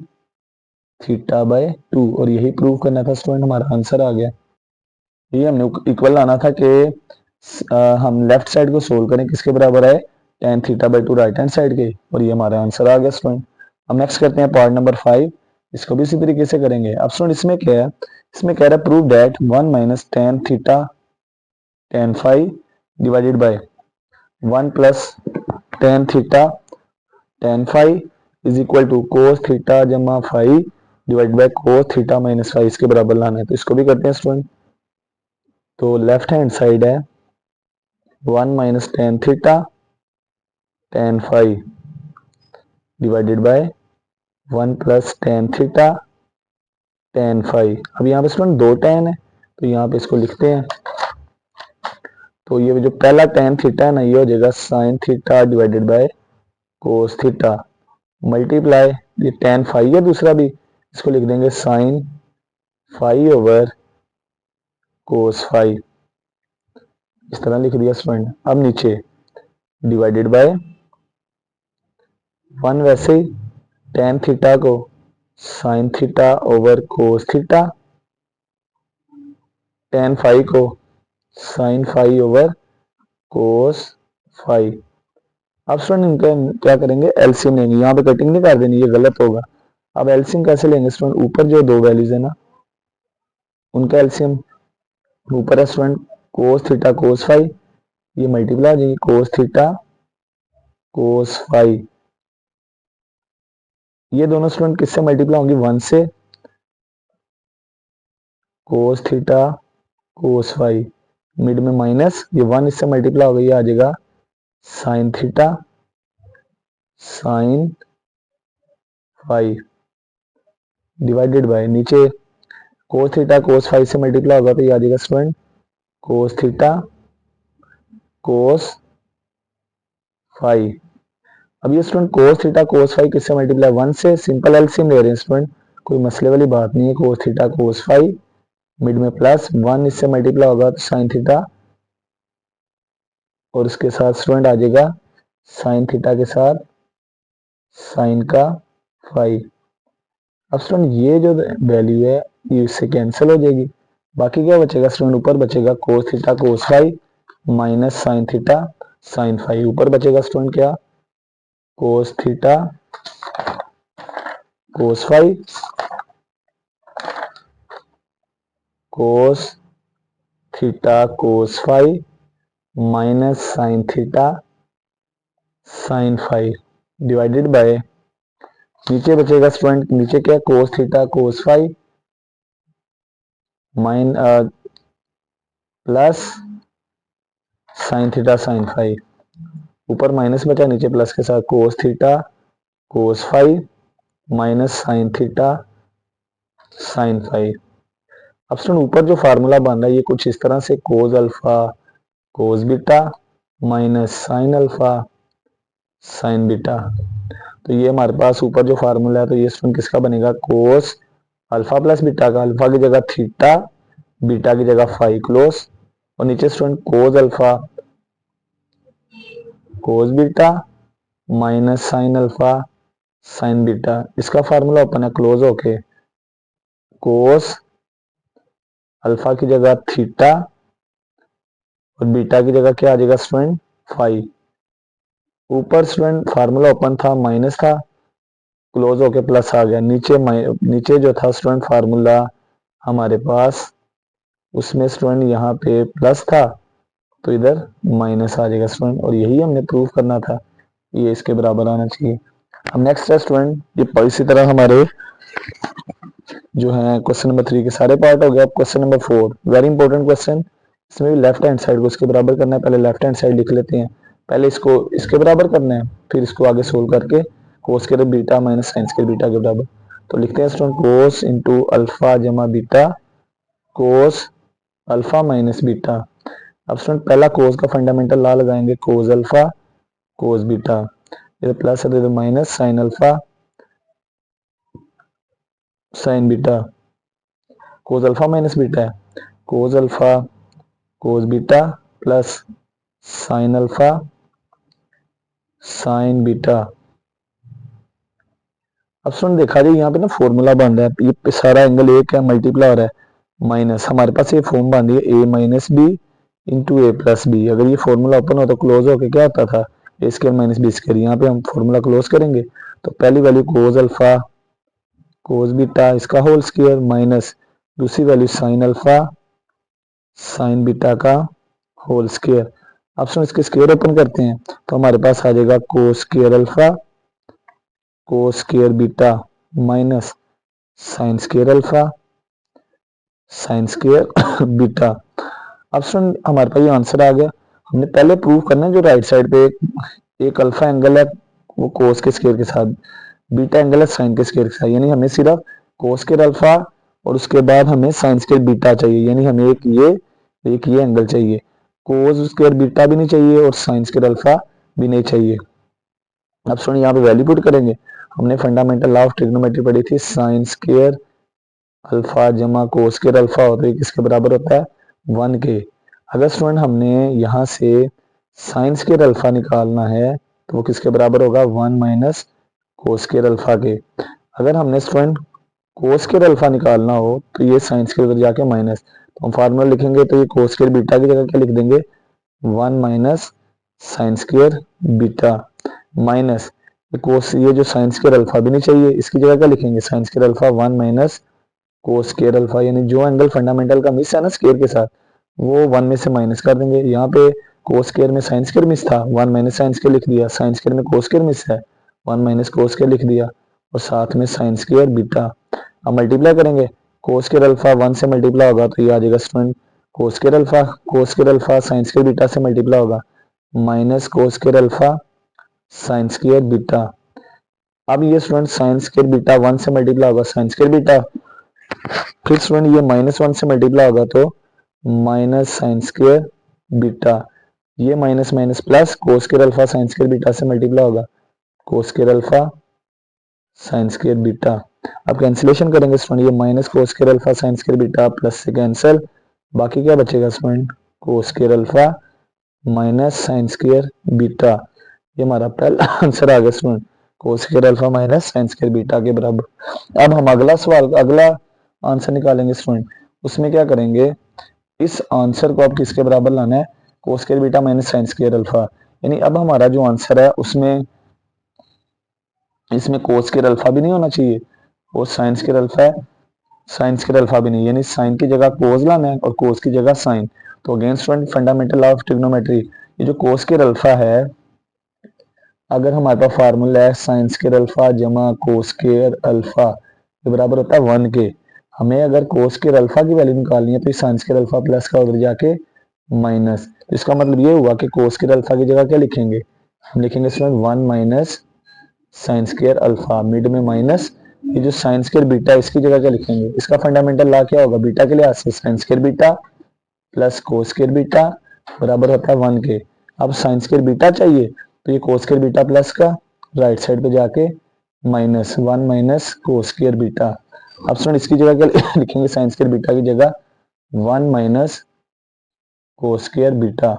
थीटा बाई 2, और यही प्रूव करना था स्टूडेंट, हमारा आंसर आ गया। ये हमने इक्वल लाना था कि हम लेफ्ट साइड को सोल्व करें, किसके बराबर है, tan theta by 2 right hand side के, और ये हमारा आंसर आ गया स्टूडेंट। अब नेक्स्ट करते हैं पार्ट नंबर 5, इसको भी इसी तरीके से करेंगे। अब स्टूडेंट इसमें क्या है, इसमें कह रहा है prove that 1 minus tan theta tan phi divided by 1 plus tan theta tan phi is equal to cos theta जमा phi divide by cos theta minus phi, इसके बराबर लाना है। तो इसको भी करते हैं स्टूडेंट। तो लेफ्ट हैंड साइड है 1 minus tan theta tan phi divided by 1 plus tan theta tan phi. अब यहाँ पे स्टूडेंट दो tan है, तो यहाँ पे इसको लिखते हैं। तो ये जो पहला tan थीटा है ना, ये हो जाएगा sin theta divided by cos theta multiply ये tan फाई है दूसरा भी, इसको लिख देंगे sin phi over cos phi, इस तरह लिख दिया स्टूडेंट। अब नीचे डिवाइडेड बाय 1, वैसे ही tan थीटा को sin theta over cos theta, tan phi को sin phi over cos phi. अब स्टूडेंट इनका क्या करेंगे, एलसीएम लेंगे। यहाँ पे कटिंग नहीं कर देनी, ये गलत होगा। अब एलसीएम कैसे लेंगे स्टूडेंट, ऊपर जो दो वैल्यूज है ना, उनका एलसीएम ऊपर है student cos theta cos phi, ये मल्टीप्लाई हो जाएगी कोस थीटा कोस फाई। ये दोनों स्टूडेंट किससे मल्टीप्लाई होंगी, 1 से, cos theta cos phi, mid में माइनस, ये 1 इससे मल्टीप्लाई हो गई, आ जाएगा sine theta sine phi divided by नीचे कोस थीटा कोस फाई से मल्टीप्लाई होगा, तो ये आ जाएगा student cos theta cos phi. अब ये student cos theta cos phi किससे मल्टीप्लाई, 1 से, सिंपल एलसीएम ले रहे हैं स्टूडेंट, कोई मसले वाली बात नहीं है। Cos theta cos phi mid में प्लस 1 इससे मल्टीप्लाई होगा, तो साइन थीटा, और इसके साथ स्टूडेंट आ जाएगा साइन थीटा के साथ साइन का फाई। अब स्टूडेंट ये जो वैल्यू है ये इससे कैंसिल हो जाएगी, बाकी क्या बचेगा स्टूडेंट, ऊपर बचेगा cos theta cos phi minus sine theta sine phi, ऊपर बचेगा स्टूडेंट क्या, cos theta cos phi cos theta cos phi minus sine theta sine phi divided by नीचे बचेगा स्टूडेंट, नीचे क्या cos theta cos phi minus plus sine theta sine phi, ऊपर माइनस बचा, नीचे प्लस के साथ cos theta cos phi minus sine theta sine phi. अब स्टूडेंट ऊपर जो फार्मूला बन रहा है ये कुछ इस तरह से, कोस alpha cos beta minus sine alpha sine beta. तो ये हमारे पास ऊपर जो फार्मूला है, तो ये स्टूडेंट किसका बनेगा, कोस अल्फा प्लस बीटा का, अल्फा की जगह थीटा बीटा की जगह फाई क्लोज, और नीचे student cos alpha cos beta minus sine alpha sine beta, इसका फार्मूला ओपन है क्लोज होके, कोस अल्फा की जगह थीटा और बीटा की जगह क्या आ जाएगा स्टूडेंट फाई। ऊपर स्टूडेंट फार्मूला ओपन था, माइनस था, क्लोज होके प्लस आ गया, नीचे जो था स्टूडेंट फार्मूला हमारे पास, उसमें स्टूडेंट यहाँ पे प्लस था, तो इधर माइनस आ जाएगा स्टूडेंट, और यही हमने प्रूव करना था, ये इसके बराबर आना चाहिए। अब नेक्स्ट है स्टूडेंट, ये इसी तरह हमारे जो है क्वेश्चन नंबर 3 के सारे पार्ट हो गए। अब question number 4 very important question, इसमें भी लेफ्ट हैंड साइड को इसके बराबर करना है। पहले लेफ्ट हैंड साइड लिख लेते हैं, पहले इसको इसके बराबर करना है, फिर इसको आगे सोल्व करके कोस के बीटा माइनस साइन के बीटा के बराबर। तो लिखते हैं स्टूडेंट कोस इंटू अल्फा जमा beta cos alpha minus beta. अब स्टूडेंट पहला कोस का फंडामेंटल ला लगाएंगे, कोस अल्फा कोस बीटा, इधर प्लस है तो इधर minus sine alpha sine beta, cos alpha minus beta है, cos alpha cos beta plus sine alpha sine beta. अब सुन देखा जाए यहाँ पे ना फॉर्मूला बन रहा है, ये सारा एंगल एक है, मल्टीप्लाई हो रहा है, माइनस हमारे पास ये फॉर्म बन रही है ए माइनस बी इंटू ए प्लस बी। अगर ये फॉर्मूला ओपन हो तो क्लोज होके क्या होता था, ए स्क्वायर माइनस बी स्क्वायर। यहाँ पे हम फॉर्मूला क्लोज करेंगे तो पहली वैल्यू कोज अल्फा कोज बीटा इसका होल स्क्वायर माइनस दूसरी value sign alpha sine beta का होल स्क्वायर। अब सुन इसके स्क्वायर ओपन करते हैं तो हमारे पास आ जाएगा कोस square alpha cos square beta minus sine square alpha sign square beta. अब सुन हमारे पास ये आंसर आ गया। हमने पहले प्रूव करना है जो राइट साइड पे एक अल्फा एंगल है वो कोस के स्क्वायर के साथ, बीटा एंगल है साइन के स्क्वायर के साथ, यानी हमें सिर्फ कोस स्क्वायर अल्फा और उसके बाद हमें साइन स्क्वायर बीटा चाहिए, यानी हमें एक ये एंगल चाहिए। कोस स्क्वायर बीटा भी नहीं चाहिए और साइन स्क्वायर अल्फा भी नहीं चाहिए। अब सुन यहाँ पे वैल्यू पुट करेंगे। हमने फंडामेंटल लॉ ऑफ ट्रिग्नोमेट्री पढ़ी थी, साइन स्क्वायर अल्फा जमा कोस स्क्वायर अल्फा होता है किसके बराबर होता है 1 के। अगर स्टूडेंट हमने यहाँ से साइन स्क्वायर अल्फा निकालना है तो वो किसके बराबर होगा 1 माइनस कोस स्क्वायर अल्फा के। अगर हमने स्टूडेंट कोस स्क्वायर अल्फा निकालना हो तो ये साइन स्क्वायर उधर जाके माइनस, तो हम फार्मूला लिखेंगे तो ये कोस स्क्वायर बीटा की जगह क्या लिख देंगे 1 minus sine square beta minus कोस, ये जो साइन स्क्वायर अल्फा भी नहीं चाहिए इसकी जगह क्या लिखेंगे sign square alpha 1 minus cos square alpha, यानी जो एंगल फंडामेंटल का मिस है ना स्क्वायर के साथ वो 1 में से माइनस कर देंगे। यहाँ पे कोस स्क्वायर में साइन स्क्वायर मिस था 1 माइनस साइन स्क्वायर लिख दिया, साइन स्क्वायर में कोस स्क्वायर मिस है 1 माइनस कोस स्क्वायर लिख दिया और साथ में साइन स्क्वायर बीटा। अब मल्टीप्लाई करेंगे कोस स्क्वायर अल्फा 1 से मल्टीप्लाई होगा तो ये आ जाएगा स्टूडेंट कोस square alpha sign square beta से मल्टीप्लाई होगा minus cos square alpha sign square beta. अब ये स्टूडेंट साइन स्क्वायर बीटा 1 से मल्टीप्लाई होगा साइन स्क्वायर बीटा, फिर स्टूडेंट ये -1 से मल्टीप्लाई होगा तो माइनस साइन स्क्वायर बीटा, ये minus minus plus cos square alpha sign square beta से मल्टीप्लाई होगा कोस square alpha sign square beta. अब कैंसिलेशन करेंगे स्टूडेंट, ये minus cos square alpha sign square beta plus से कैंसिल, बाकी क्या बचेगा स्टूडेंट कोस square alpha minus sine square beta. ये हमारा पहला आंसर आ गया स्टूडेंट कोस square alpha minus sine square beta के बराबर। अब हम अगला आंसर निकालेंगे स्टूडेंट, उसमें क्या करेंगे इस आंसर को आप किसके बराबर लाना है कोस square beta minus sine square alpha, यानी अब हमारा जो आंसर है उसमें इसमें कोस स्क्वायर अल्फा भी नहीं होना चाहिए और साइन स्क्वायर अल्फा है साइन स्क्वायर अल्फा भी नहीं, यानी साइन की जगह कोस लाना है और कोस की जगह साइन। तो again student fundamental law of trigonometry, ये जो कोस स्क्वायर अल्फा है अगर हमारे पास फार्मूला है साइन स्क्वायर अल्फा जमा कोस स्क्वायर अल्फा ये बराबर होता है 1 के। हमें अगर कोस स्क्वायर अल्फा की वैल्यू निकालनी है तो साइन स्क्वायर अल्फा प्लस का उधर जाके माइनस, तो इसका मतलब ये हुआ कि कोस स्क्वायर अल्फा की जगह क्या लिखेंगे हम लिखेंगे student 1 minus sine square alpha, mid में माइनस, ये जो साइन स्क्वायर बीटा इसकी जगह क्या लिखेंगे, इसका फंडामेंटल लॉ क्या होगा बीटा के लिहाज से साइन स्क्वायर बीटा प्लस कोस स्क्वायर बीटा बराबर होता है 1 के। अब साइन स्क्वायर बीटा चाहिए तो ये कोस स्क्वायर बीटा प्लस का राइट साइड पे जाके minus 1 minus cos square beta. अब स्टूडेंट इसकी जगह क्या लिखेंगे साइन स्क्वायर बीटा की जगह 1 माइनस कोस स्क्वायर बीटा।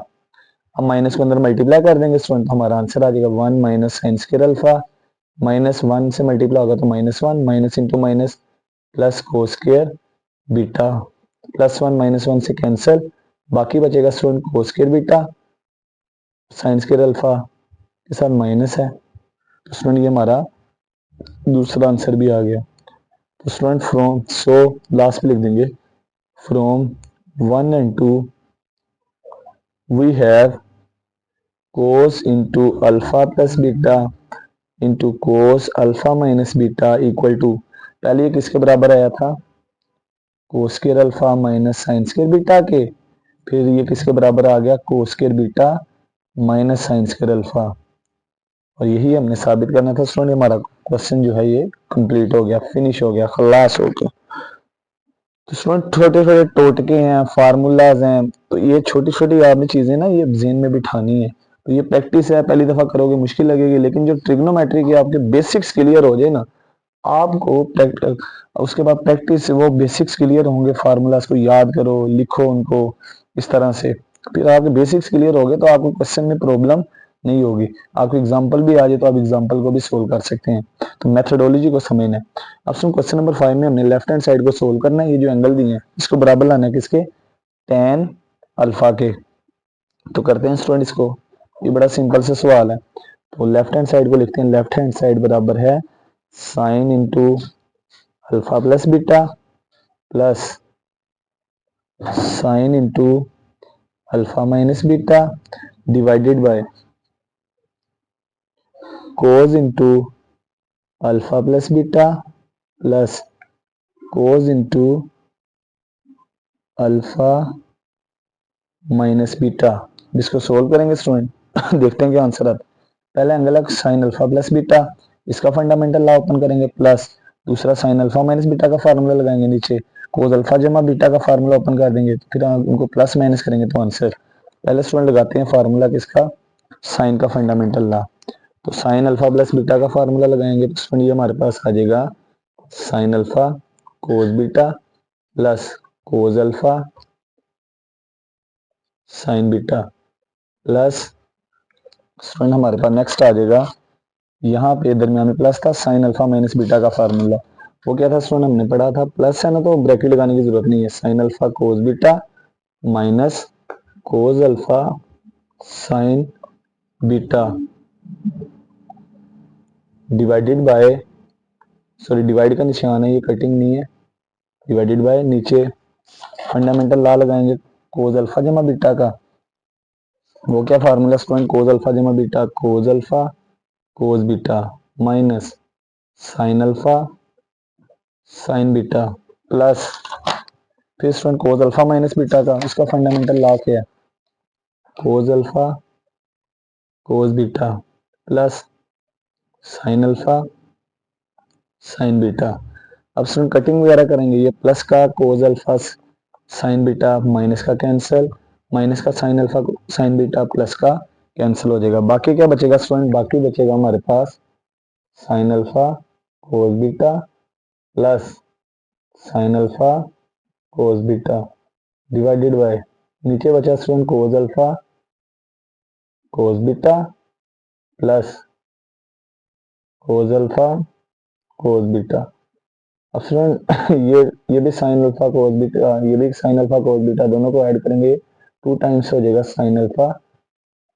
अब माइनस को अंदर मल्टीप्लाई कर देंगे स्टूडेंट, हमारा आंसर आ जाएगा 1 minus sine square alpha, minus 1 से मल्टीप्लाई होगा तो -1 minus into minus plus cos square beta, +1 -1 से कैंसिल, बाकी बचेगा स्टूडेंट कोस square beta sine square alpha के साथ माइनस है, तो स्टूडेंट ये हमारा दूसरा आंसर भी आ गया। तो स्टूडेंट फ्रॉम सो लास्ट पे लिख देंगे from 1 and 2 we have cos into alpha plus beta into cos alpha minus beta equal to, पहले ये किसके बराबर आया था cos square alpha minus sine square beta के, फिर ये किसके बराबर आ गया cos square beta minus sine square alpha, और यही हमने साबित करना था स्टूडेंट। हमारा क्वेश्चन जो है ये कंप्लीट हो गया, फिनिश हो गया, खलास हो गया। तो स्टूडेंट छोटे छोटे टोटके हैं फार्मूलाज हैं, तो ये छोटी छोटी आपने चीजें ना ये जेहन में बिठानी है, तो ये प्रैक्टिस है, पहली दफा करोगे मुश्किल लगेगी, लेकिन जो ट्रिग्नोमेट्री के आपके बेसिक्स क्लियर हो जाए ना आपको उसके बाद प्रैक्टिस वो बेसिक्स क्लियर होंगे, फार्मूलाज को याद करो लिखो उनको इस तरह से, फिर आपके बेसिक्स क्लियर हो गए तो आपको क्वेश्चन में प्रॉब्लम नहीं होगी। आपको एग्जाम्पल भी आ जाए तो आप एग्जाम्पल को भी सोल्व कर सकते हैं, तो मेथोडोलॉजी को समझना है। अब सुन क्वेश्चन नंबर 5 में हमने लेफ्ट हैंड साइड को सोल्व करना है, ये जो एंगल दिए हैं इसको बराबर लाना है किसके tan अल्फा के, तो करते हैं स्टूडेंट इसको, ये बड़ा सिंपल सा सवाल है। तो लेफ्ट हैंड साइड को लिखते हैं, लेफ्ट हैंड साइड बराबर है sine into alpha plus beta plus sine into alpha minus beta divided by cos into alpha plus beta plus cos into alpha minus beta. जिसको सोल्व करेंगे स्टूडेंट देखते हैं क्या आंसर आता है। पहला एंगल है साइन अल्फा प्लस बीटा, इसका फंडामेंटल लॉ ओपन करेंगे, प्लस दूसरा साइन अल्फा माइनस बीटा का फार्मूला लगाएंगे, नीचे कोस अल्फा जमा बीटा का फार्मूला ओपन कर देंगे, फिर उनको प्लस माइनस करेंगे तो आंसर। पहले स्टूडेंट लगाते हैं फार्मूला किसका, साइन का फंडामेंटल लॉ। तो साइन अल्फा प्लस बीटा का फार्मूला लगाएंगे तो स्टूडेंट ये हमारे पास आ जाएगा sine alpha cos beta plus cos alpha sine beta plus student हमारे पास नेक्स्ट आ जाएगा, यहाँ पे दरमियान में प्लस था, साइन अल्फा माइनस बीटा का फार्मूला वो क्या था स्टूडेंट, हमने पढ़ा था, प्लस है ना तो ब्रैकेट लगाने की जरूरत नहीं है, sine alpha cos beta minus cos alpha sine beta divided by, sorry divide का निशान है, ये कटिंग नहीं है, डिवाइडेड बाय नीचे फंडामेंटल लॉ लगाएंगे कोस अल्फा जमा बीटा का, वो क्या फार्मूला स्टूडेंट, कोस अल्फा जमा beta cos alpha cos beta minus sine alpha sine beta plus फिर student cos alpha minus beta का, उसका फंडामेंटल लॉ क्या है, cos alpha cos beta plus sine alpha sine beta. अब स्टूडेंट कटिंग वगैरह करेंगे, ये प्लस का cos alpha sine beta minus का कैंसिल, माइनस का sine alpha sine beta plus का कैंसिल हो जाएगा, बाकी क्या बचेगा स्टूडेंट, बाकी बचेगा हमारे पास sine alpha cos beta plus sine alpha cos beta divided by नीचे बचा student cos alpha cos beta plus cos alpha cos beta. अब स्टूडेंट ये भी साइन अल्फा कोस बीटा, ये भी साइन अल्फा कोस बीटा, दोनों को ऐड करेंगे 2 टाइम्स हो जाएगा साइन अल्फा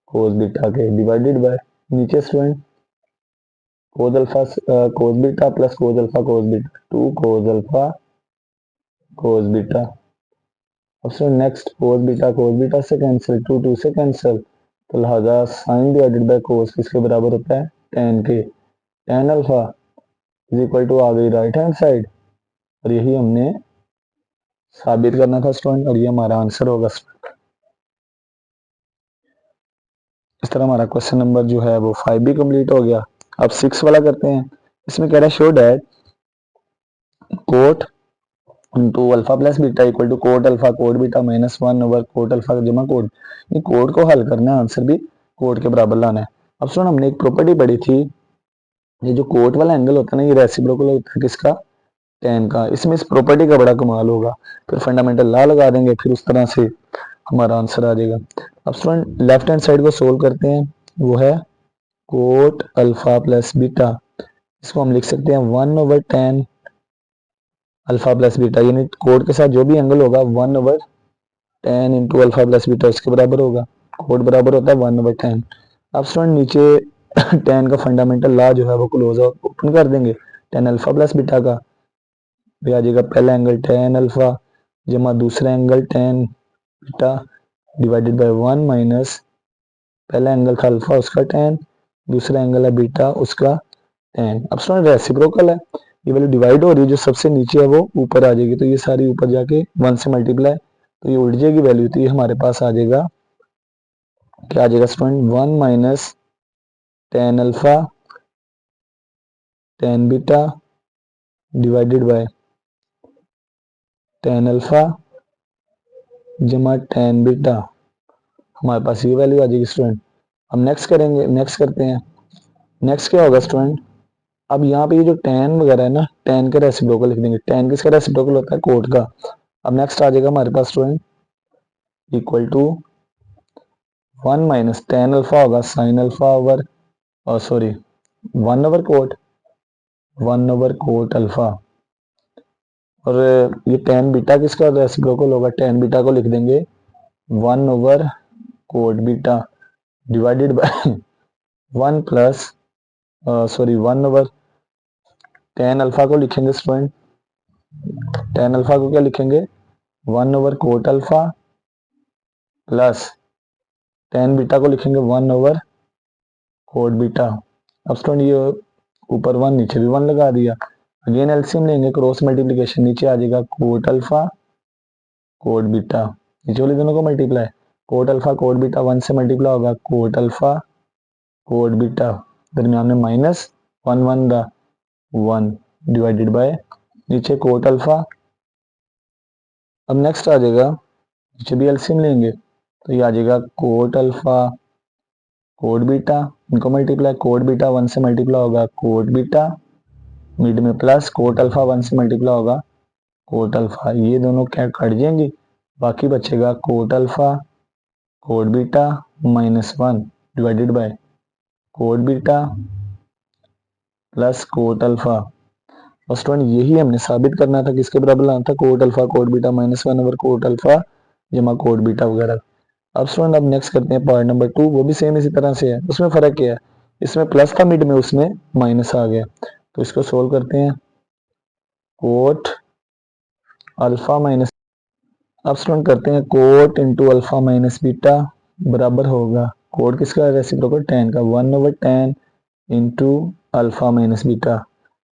कोस बीटा के डिवाइडेड बाय नीचे student cos alpha cos beta plus cos alpha cos beta 2 cos alpha cos beta. अब स्टूडेंट नेक्स्ट कोस बीटा से कैंसिल, 2 2 से कैंसिल, तो लिहाजा साइन डिवाइडेड बाय कोस किसके बराबर होता है, टेन के, tan alpha is equal to आ गई राइट हैंड साइड, और यही हमने साबित करना था स्टूडेंट, और ये हमारा आंसर होगा। इस तरह हमारा क्वेश्चन नंबर जो है वो 5 भी कंप्लीट हो गया। अब 6 वाला करते हैं, इसमें कह रहा है show that cot into alpha plus beta equal to cot alpha cot beta minus 1 over cot alpha जमा कोट, ये कोट को हल करना है, आंसर भी कोट के बराबर लाना है। अब सुन हमने एक प्रॉपर्टी पढ़ी थी, ये जो कोट वाला एंगल होता है ना, ये रेसिप्रोकल होता है किसका, टेन का, इसमें इस प्रॉपर्टी का बड़ा कमाल होगा, फिर फंडामेंटल लॉ लगा देंगे, फिर उस तरह से हमारा आंसर आ जाएगा। अब स्टूडेंट लेफ्ट हैंड साइड को सोल्व करते हैं, वो है कोट अल्फा प्लस बीटा, इसको हम लिख सकते हैं 1 over tan alpha plus beta, यानी कोट के साथ जो भी एंगल होगा 1 over ten into alpha plus beta उसके बराबर होगा, कोट बराबर होता है 1 ओवर टेन। अब स्टूडेंट नीचे टेन का फंडामेंटल लॉ जो है वो क्लोज ओपन कर देंगे, टेन अल्फा प्लस बीटा का भी आ जाएगा, पहला एंगल टेन अल्फा जमा दूसरा angle tan beta divided by 1 minus पहला एंगल था अल्फा उसका टेन, दूसरा एंगल है बीटा उसका टेन। अब स्टूडेंट रेसिप्रोकल है, ये वैल्यू डिवाइड हो रही है, जो सबसे नीचे है वो ऊपर आ जाएगी, तो ये सारी ऊपर जाके 1 से मल्टीप्लाई, तो ये उल्ट जाएगी वैल्यू, तो ये हमारे पास आ जाएगा, क्या आ जाएगा student 1 minus tan alpha tan beta divided by tan alpha जमा टेन बीटा, हमारे पास ये वैल्यू आ जाएगी स्टूडेंट। अब नेक्स्ट करेंगे, नेक्स्ट करते हैं, नेक्स्ट क्या होगा स्टूडेंट, अब यहाँ पे ये जो टेन वगैरह है ना, टेन का रेसिप्रोकल लिख देंगे, टेन किसका रेसिप्रोकल होता है, कोट का। अब नेक्स्ट आ जाएगा हमारे पास student equal to 1 minus tan alpha होगा sine alpha over, sorry 1 over cot alpha, और ये टेन बीटा किसका रेसिप्रोकल होगा, टेन बीटा को लिख देंगे 1 over cot beta divided by 1 tan alpha को लिखेंगे स्टूडेंट, टेन अल्फा को क्या लिखेंगे 1/कोट अल्फा प्लस टेन बीटा को लिखेंगे 1/कोट बीटा। अब स्टूडेंट ये ऊपर 1 नीचे भी 1 लगा दिया, अगेन एलसीएम लेंगे, क्रॉस मल्टीप्लीकेशन, नीचे आ जाएगा कोट अल्फा कोट बीटा, नीचे वाले दोनों को multiply, cot alpha cot beta 1 से मल्टीप्लाई होगा कोट अल्फा कोट बीटा, दरमियान में माइनस 1 डिवाइडेड बाय नीचे कोट अल्फा। अब नेक्स्ट आ जाएगा, नीचे भी एलसीएम लेंगे तो ये आ जाएगा कोट अल्फा कोट बीटा, इनको मल्टीप्लाई, कोट बीटा 1 से मल्टीप्लाई होगा कोट बीटा, मिड में प्लस कोट अल्फा 1 से मल्टीप्लाई होगा कोट अल्फा, ये दोनों क्या कट जाएंगे, बाकी बचेगा cot alpha cot beta -1 divided by cot beta plus cot alpha. और स्टूडेंट यही हमने साबित करना था, किसके बराबर लाना था, कोट अल्फा कोट बीटा -1/कोट अल्फा जमा कोट बीटा वगैरह। अब स्टूडेंट अब नेक्स्ट करते हैं पार्ट नंबर 2, वो भी सेम इसी तरह से है, उसमें फर्क क्या है, इसमें प्लस था मिड में, उसमें माइनस आ गया, तो इसको सोल्व करते हैं, कोट अल्फा माइनस, अब स्टूडेंट करते हैं cot into alpha minus beta बराबर होगा कोट किसका, रेसिप्रोकल टेन का, 1/10 इंटू अल्फा माइनस बीटा।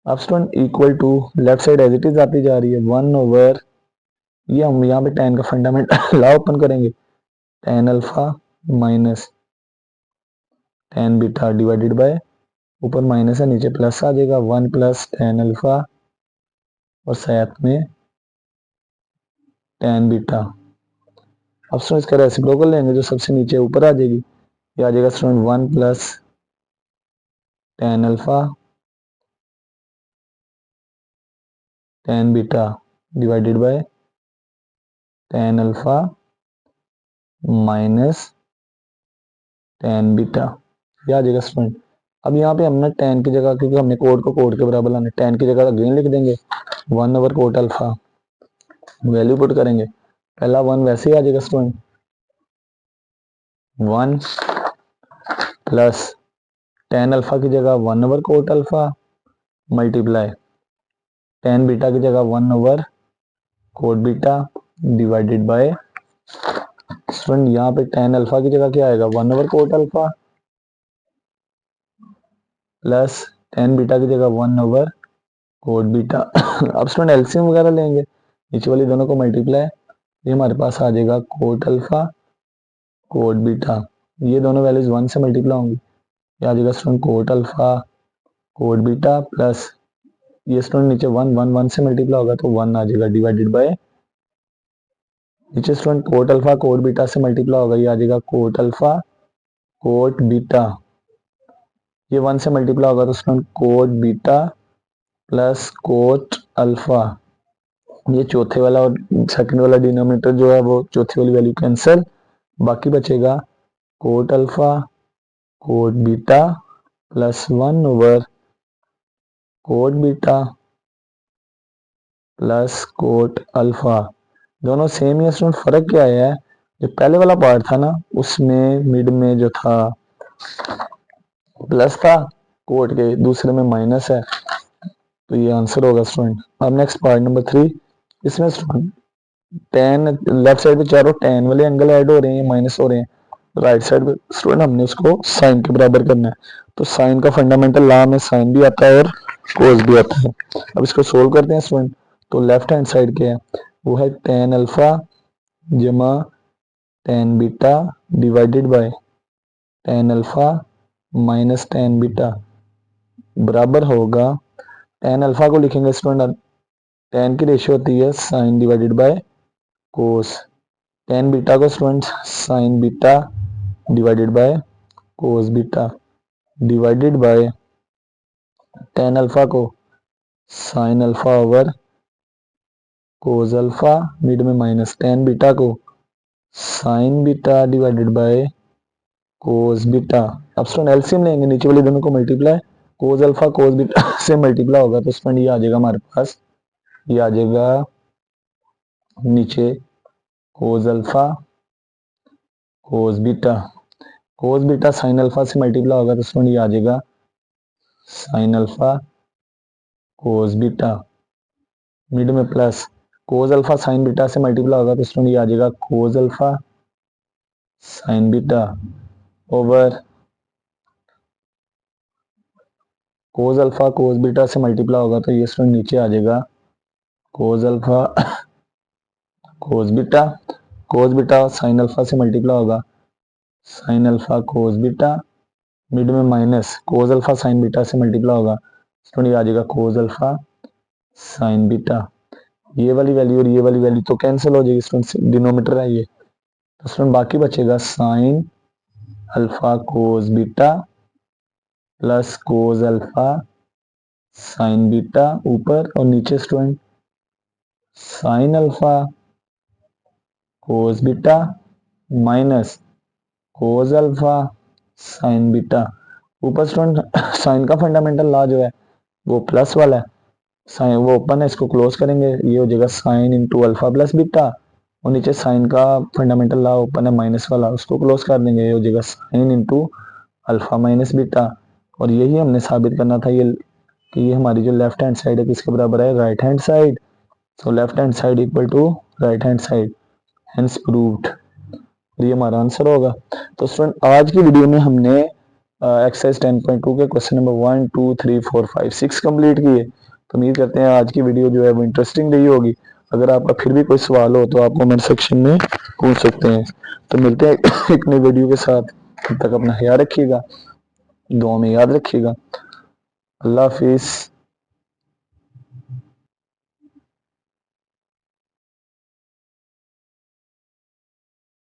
अब student equal to left side as it is आती जा रही है 1/, ये हम यहाँ पे टेन का फंडामेंटल लॉ ओपन करेंगे, tan alpha minus tan beta divided bye, ऊपर माइनस है नीचे प्लस आ जाएगा 1 + टेन अल्फा और साथ में टेन बीटा। अब स्टूडेंट इसका रेसिप्रोकल लेंगे, जो सबसे नीचे ऊपर आ जाएगी, ये आ जाएगा student 1 + tan alpha tan beta divided by tan alpha minus tan beta, ये आ जाएगा स्टूडेंट। अब यहाँ पे हमने टेन की जगह, क्योंकि हमने कोड को कोड के बराबर लाना, टेन की जगह अगेन लिख देंगे 1/कोट अल्फा, वैल्यू पुट करेंगे, पहला 1 वैसे ही आ जाएगा स्टूडेंट, 1 प्लस टेन अल्फा की जगह 1/कोट अल्फा मल्टीप्लाई टेन बीटा की जगह 1/कोट बीटा डिवाइडेड बाय, स्टूडेंट यहाँ पे टेन अल्फा की जगह क्या आएगा 1/कोट अल्फा प्लस टेन बीटा की जगह 1/कोट बीटा। अब स्टूडेंट एलसीएम वगैरह लेंगे, नीचे वाली दोनों को मल्टीप्लाई, ये हमारे पास आ जाएगा कोट अल्फा कोट बीटा, ये दोनों वैल्यूज 1 से मल्टीप्लाई होंगी, ये आ जाएगा student cot alpha cot beta plus ये स्टूडेंट नीचे 1 से मल्टीप्लाई होगा तो 1 आ जाएगा डिवाइडेड बाय, नीचे student cot alpha cot beta से मल्टीप्लाई होगा, ये आ जाएगा कोट अल्फा कोट बीटा, ये 1 से मल्टीप्लाई होगा तो student cot beta plus cot alpha, ये चौथे वाला और सेकंड वाला डिनोमिनेटर जो है वो चौथी वाली वैल्यू कैंसिल, बाकी बचेगा cot alpha cot beta plus 1/कोट बीटा प्लस कोट अल्फा, दोनों सेम ही स्टूडेंट, फर्क क्या है, जो पहले वाला पार्ट था ना उसमें मिड में जो था प्लस था कोट के, दूसरे में माइनस है, तो ये आंसर होगा स्टूडेंट। अब नेक्स्ट पार्ट नंबर 3, इसमें स्टूडेंट टेन लेफ्ट साइड पे चारों टेन वाले एंगल ऐड हो रहे हैं, माइनस हो रहे हैं, राइट साइड पे स्टूडेंट हमने उसको साइन के बराबर करना है, तो साइन का फंडामेंटल लॉ में साइन भी आता है और कोस भी आता है। अब इसको सोल्व करते हैं स्टूडेंट, तो लेफ्ट हैंड साइड क्या है, वो है टेन अल्फा जमा tan beta divided by tan alpha minus tan beta बराबर होगा, टेन अल्फा को लिखेंगे स्टूडेंट, टेन की रेशियो होती है sine divided by cos, tan beta को student sine beta divided by cos beta divided by tan alpha को sine alpha over cos alpha, mid में माइनस टेन बीटा को sine beta divided by cos beta. अब स्टूडेंट एलसीएम लेंगे, नीचे वाली दोनों को multiply, cos alpha cos beta से मल्टीप्लाई होगा तो स्टूडेंट ये आ जाएगा हमारे पास, ये आ जाएगा नीचे cos alpha cos beta sine alpha से मल्टीप्लाई होगा तो स्टूडेंट ये आ जाएगा sine alpha cos beta, mid में plus cos alpha sine beta से मल्टीप्लाई होगा तो स्टूडेंट ये आ जाएगा cos alpha sine beta over cos alpha cos beta से मल्टीप्लाई होगा तो ये स्टूडेंट नीचे आ जाएगा cos alpha cos beta sine alpha से मल्टीप्लाई होगा sine alpha cos beta, mid में minus cos alpha sine beta से मल्टीप्लाई होगा स्टूडेंट ये आ जाएगा कोस अल्फा साइन बीटा। ये वाली वैल्यू और ये वाली वैल्यू तो कैंसिल हो जाएगी स्टूडेंट, डिनोमीटर है ये, तो स्टूडेंट बाकी बचेगा sign alpha cos beta plus cos alpha sine beta ऊपर, और नीचे student sine alpha cos beta minus cos alpha sine beta. ऊपर स्टूडेंट साइन का फंडामेंटल लॉ जो है वो प्लस वाला है, साइन वो ओपन है, इसको क्लोज करेंगे ये हो जाएगा sine into alpha plus beta, और नीचे साइन का फंडामेंटल लॉ ओपन है माइनस वाला, उसको क्लोज कर देंगे ये हो जाएगा sine into alpha minus beta. और यही हमने साबित करना था ये कि ये हमारी जो लेफ्ट हैंड साइड है किसके बराबर है, right hand side. So left hand side equal to right hand side, hence proved. ये हमारा आंसर होगा। तो स्टूडेंट आज की वीडियो में हमने एक्सरसाइज 10.2 के क्वेश्चन नंबर 1 2 3 4 5 6 कंप्लीट किए। तो उम्मीद करते हैं आज की वीडियो जो है वो इंटरेस्टिंग रही होगी। अगर आपका फिर भी कोई सवाल हो तो आप कमेंट सेक्शन में पूछ सकते हैं। तो मिलते हैं एक नई वीडियो के साथ, तब तक अपना ख्याल रखिएगा, दुआ में याद रखिएगा। अल्लाह हाफिज।